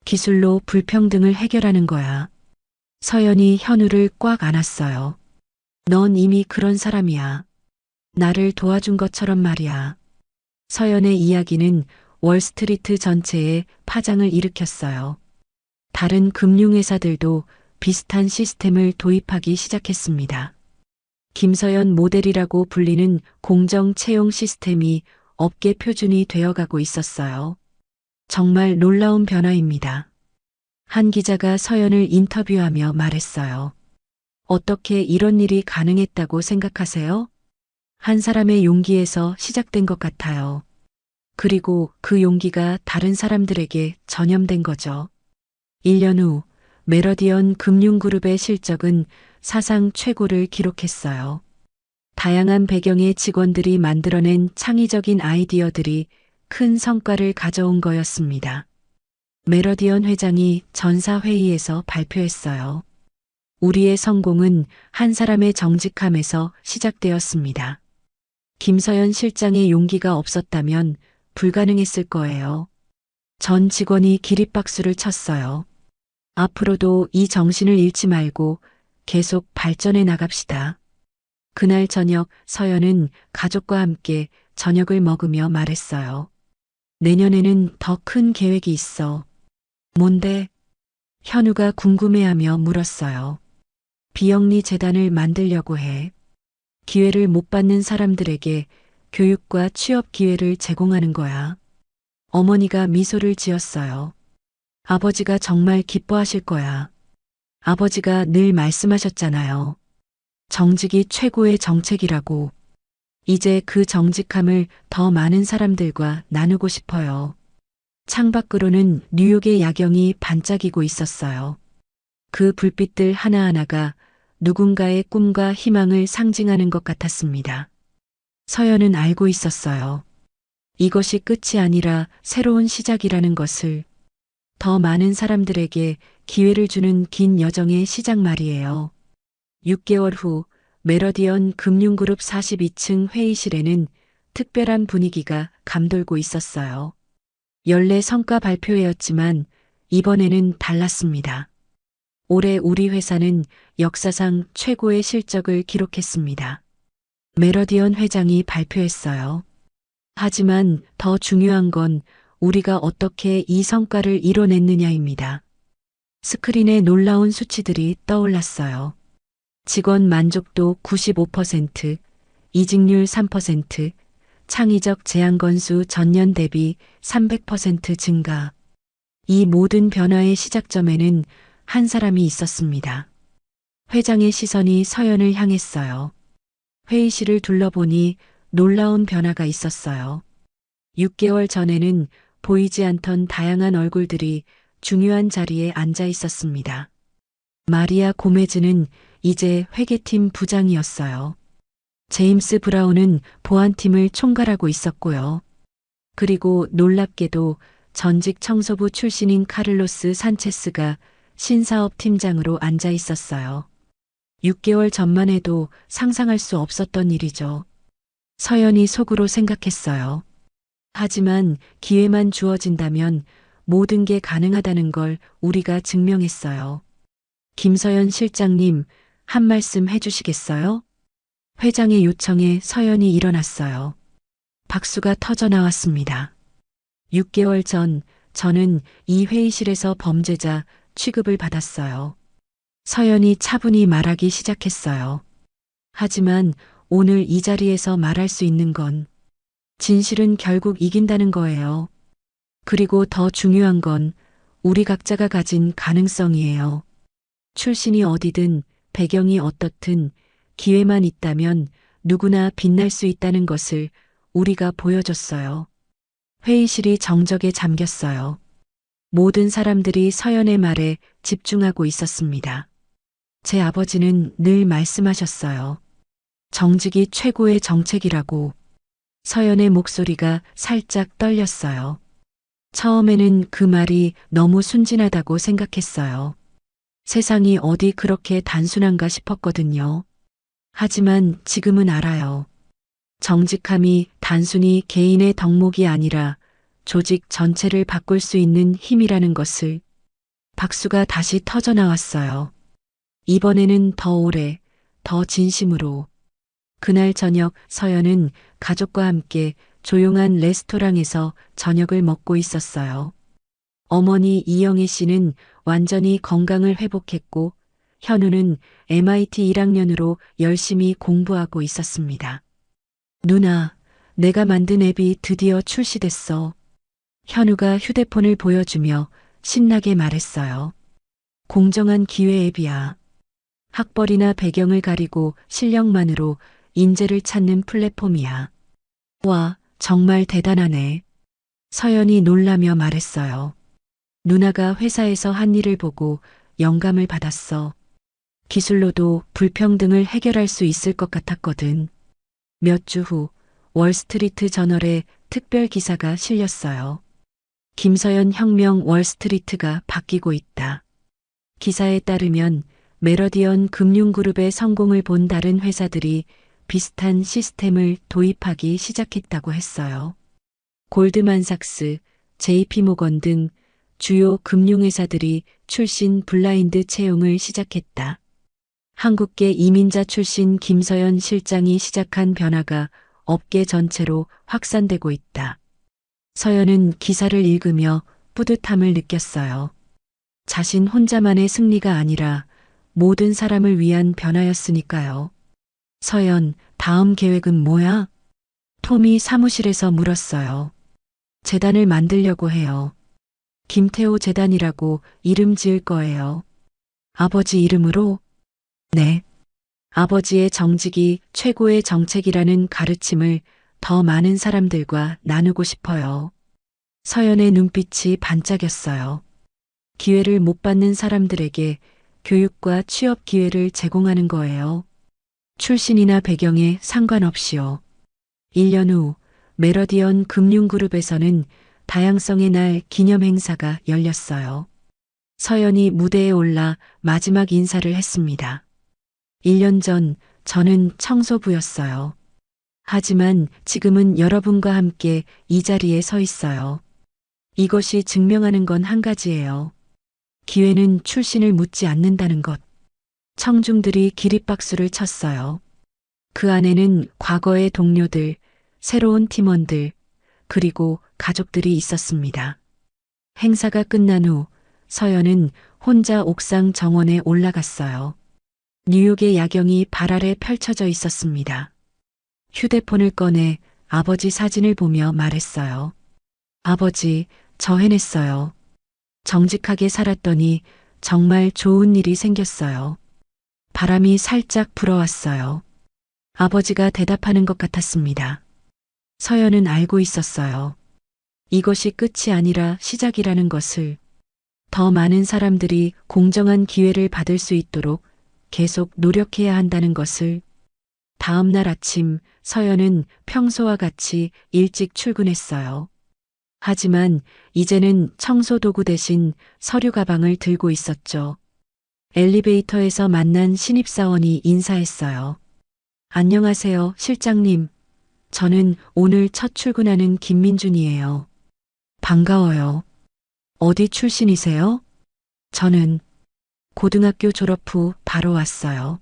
기술로 불평등을 해결하는 거야. 서연이 현우를 꽉 안았어요. 넌 이미 그런 사람이야. 나를 도와준 것처럼 말이야. 서연의 이야기는 월스트리트 전체에 파장을 일으켰어요. 다른 금융회사들도 비슷한 시스템을 도입하기 시작했습니다. 김서연 모델이라고 불리는 공정 채용 시스템이 업계 표준이 되어가고 있었어요. 정말 놀라운 변화입니다. 한 기자가 서연을 인터뷰하며 말했어요. 어떻게 이런 일이 가능했다고 생각하세요? 한 사람의 용기에서 시작된 것 같아요. 그리고 그 용기가 다른 사람들에게 전염된 거죠. 1년 후 메러디언 금융그룹의 실적은 사상 최고를 기록했어요. 다양한 배경의 직원들이 만들어낸 창의적인 아이디어들이 큰 성과를 가져온 거였습니다. 메러디언 회장이 전사회의에서 발표했어요. 우리의 성공은 한 사람의 정직함에서 시작되었습니다. 김서연 실장의 용기가 없었다면 불가능했을 거예요. 전 직원이 기립박수를 쳤어요. 앞으로도 이 정신을 잃지 말고 계속 발전해 나갑시다. 그날 저녁 서연은 가족과 함께 저녁을 먹으며 말했어요. 내년에는 더 큰 계획이 있어. 뭔데? 현우가 궁금해하며 물었어요. 비영리 재단을 만들려고 해. 기회를 못 받는 사람들에게 교육과 취업 기회를 제공하는 거야. 어머니가 미소를 지었어요. 아버지가 정말 기뻐하실 거야. 아버지가 늘 말씀하셨잖아요. 정직이 최고의 정책이라고. 이제 그 정직함을 더 많은 사람들과 나누고 싶어요. 창밖으로는 뉴욕의 야경이 반짝이고 있었어요. 그 불빛들 하나하나가 누군가의 꿈과 희망을 상징하는 것 같았습니다. 서연은 알고 있었어요. 이것이 끝이 아니라 새로운 시작이라는 것을. 더 많은 사람들에게 기회를 주는 긴 여정의 시작 말이에요. 6개월 후 메러디언 금융그룹 42층 회의실에는 특별한 분위기가 감돌고 있었어요. 연례 성과 발표회였지만 이번에는 달랐습니다. 올해 우리 회사는 역사상 최고의 실적을 기록했습니다. 메러디언 회장이 발표했어요. 하지만 더 중요한 건 우리가 어떻게 이 성과를 이뤄냈느냐입니다. 스크린에 놀라운 수치들이 떠올랐어요. 직원 만족도 95%, 이직률 3%, 창의적 제안 건수 전년 대비 300% 증가. 이 모든 변화의 시작점에는 한 사람이 있었습니다. 회장의 시선이 서연을 향했어요. 회의실을 둘러보니 놀라운 변화가 있었어요. 6개월 전에는 보이지 않던 다양한 얼굴들이 중요한 자리에 앉아 있었습니다. 마리아 고메즈는 이제 회계팀 부장이었어요. 제임스 브라운은 보안팀을 총괄하고 있었고요. 그리고 놀랍게도 전직 청소부 출신인 카를로스 산체스가 신사업 팀장으로 앉아 있었어요. 6개월 전만 해도 상상할 수 없었던 일이죠. 서연이 속으로 생각했어요. 하지만 기회만 주어진다면 모든 게 가능하다는 걸 우리가 증명했어요. 김서연 실장님, 한 말씀 해주시겠어요? 회장의 요청에 서연이 일어났어요. 박수가 터져 나왔습니다. 6개월 전 저는 이 회의실에서 범죄자 취급을 받았어요. 서연이 차분히 말하기 시작했어요. 하지만 오늘 이 자리에서 말할 수 있는 건 진실은 결국 이긴다는 거예요. 그리고 더 중요한 건 우리 각자가 가진 가능성이에요. 출신이 어디든 배경이 어떻든 기회만 있다면 누구나 빛날 수 있다는 것을 우리가 보여줬어요. 회의실이 정적에 잠겼어요. 모든 사람들이 서연의 말에 집중하고 있었습니다. 제 아버지는 늘 말씀하셨어요. 정직이 최고의 정책이라고. 서연의 목소리가 살짝 떨렸어요. 처음에는 그 말이 너무 순진하다고 생각했어요. 세상이 어디 그렇게 단순한가 싶었거든요. 하지만 지금은 알아요. 정직함이 단순히 개인의 덕목이 아니라 조직 전체를 바꿀 수 있는 힘이라는 것을. 박수가 다시 터져 나왔어요. 이번에는 더 오래, 더 진심으로. 그날 저녁 서연은 가족과 함께 조용한 레스토랑에서 저녁을 먹고 있었어요. 어머니 이영애 씨는 완전히 건강을 회복했고 현우는 MIT 1학년으로 열심히 공부하고 있었습니다. 누나, 내가 만든 앱이 드디어 출시됐어. 현우가 휴대폰을 보여주며 신나게 말했어요. 공정한 기회 앱이야. 학벌이나 배경을 가리고 실력만으로 인재를 찾는 플랫폼이야. 와, 정말 대단하네. 서연이 놀라며 말했어요. 누나가 회사에서 한 일을 보고 영감을 받았어. 기술로도 불평등을 해결할 수 있을 것 같았거든. 몇 주 후 월스트리트 저널에 특별 기사가 실렸어요. 김서연 혁명 월스트리트가 바뀌고 있다. 기사에 따르면 메러디언 금융그룹의 성공을 본 다른 회사들이 비슷한 시스템을 도입하기 시작했다고 했어요. 골드만삭스, JP모건 등 주요 금융회사들이 출신 블라인드 채용을 시작했다. 한국계 이민자 출신 김서연 실장이 시작한 변화가 업계 전체로 확산되고 있다. 서연은 기사를 읽으며 뿌듯함을 느꼈어요. 자신 혼자만의 승리가 아니라 모든 사람을 위한 변화였으니까요. 서연, 다음 계획은 뭐야? 톰이 사무실에서 물었어요. 재단을 만들려고 해요. 김태호 재단이라고 이름 지을 거예요. 아버지 이름으로? 네. 아버지의 정직이 최고의 정책이라는 가르침을 더 많은 사람들과 나누고 싶어요. 서연의 눈빛이 반짝였어요. 기회를 못 받는 사람들에게 교육과 취업 기회를 제공하는 거예요. 출신이나 배경에 상관없이요. 1년 후 메러디언 금융그룹에서는 다양성의 날 기념 행사가 열렸어요. 서연이 무대에 올라 마지막 인사를 했습니다. 1년 전 저는 청소부였어요. 하지만 지금은 여러분과 함께 이 자리에 서 있어요. 이것이 증명하는 건 한 가지예요. 기회는 출신을 묻지 않는다는 것. 청중들이 기립박수를 쳤어요. 그 안에는 과거의 동료들, 새로운 팀원들, 그리고 가족들이 있었습니다. 행사가 끝난 후 서연은 혼자 옥상 정원에 올라갔어요. 뉴욕의 야경이 발 아래 펼쳐져 있었습니다. 휴대폰을 꺼내 아버지 사진을 보며 말했어요. 아버지, 저 해냈어요. 정직하게 살았더니 정말 좋은 일이 생겼어요. 바람이 살짝 불어왔어요. 아버지가 대답하는 것 같았습니다. 서연은 알고 있었어요. 이것이 끝이 아니라 시작이라는 것을, 더 많은 사람들이 공정한 기회를 받을 수 있도록 계속 노력해야 한다는 것을. 다음 날 아침 서연은 평소와 같이 일찍 출근했어요. 하지만 이제는 청소 도구 대신 서류 가방을 들고 있었죠. 엘리베이터에서 만난 신입사원이 인사했어요. 안녕하세요, 실장님. 저는 오늘 첫 출근하는 김민준이에요. 반가워요. 어디 출신이세요? 저는 고등학교 졸업 후 바로 왔어요.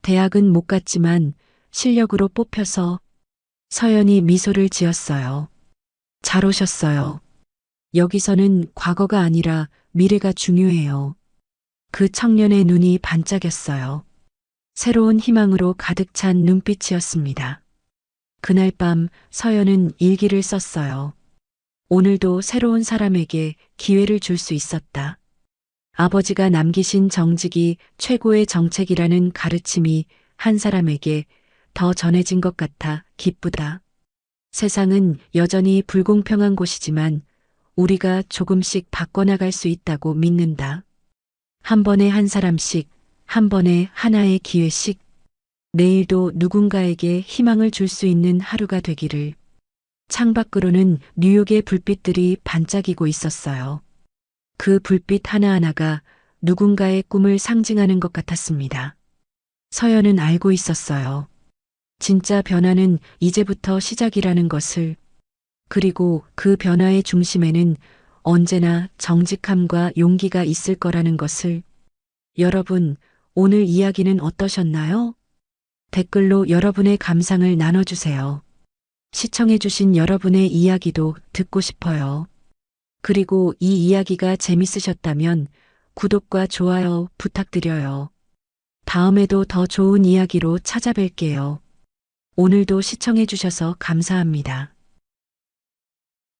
대학은 못 갔지만 실력으로 뽑혀서. 서연이 미소를 지었어요. 잘 오셨어요. 여기서는 과거가 아니라 미래가 중요해요. 그 청년의 눈이 반짝였어요. 새로운 희망으로 가득 찬 눈빛이었습니다. 그날 밤 서연은 일기를 썼어요. 오늘도 새로운 사람에게 기회를 줄 수 있었다. 아버지가 남기신 정직이 최고의 정책이라는 가르침이 한 사람에게 더 전해진 것 같아 기쁘다. 세상은 여전히 불공평한 곳이지만 우리가 조금씩 바꿔나갈 수 있다고 믿는다. 한 번에 한 사람씩, 한 번에 하나의 기회씩, 내일도 누군가에게 희망을 줄 수 있는 하루가 되기를. 창밖으로는 뉴욕의 불빛들이 반짝이고 있었어요. 그 불빛 하나하나가 누군가의 꿈을 상징하는 것 같았습니다. 서연은 알고 있었어요. 진짜 변화는 이제부터 시작이라는 것을. 그리고 그 변화의 중심에는 언제나 정직함과 용기가 있을 거라는 것을. 여러분, 오늘 이야기는 어떠셨나요? 댓글로 여러분의 감상을 나눠주세요. 시청해주신 여러분의 이야기도 듣고 싶어요. 그리고 이 이야기가 재밌으셨다면 구독과 좋아요 부탁드려요. 다음에도 더 좋은 이야기로 찾아뵐게요. 오늘도 시청해주셔서 감사합니다.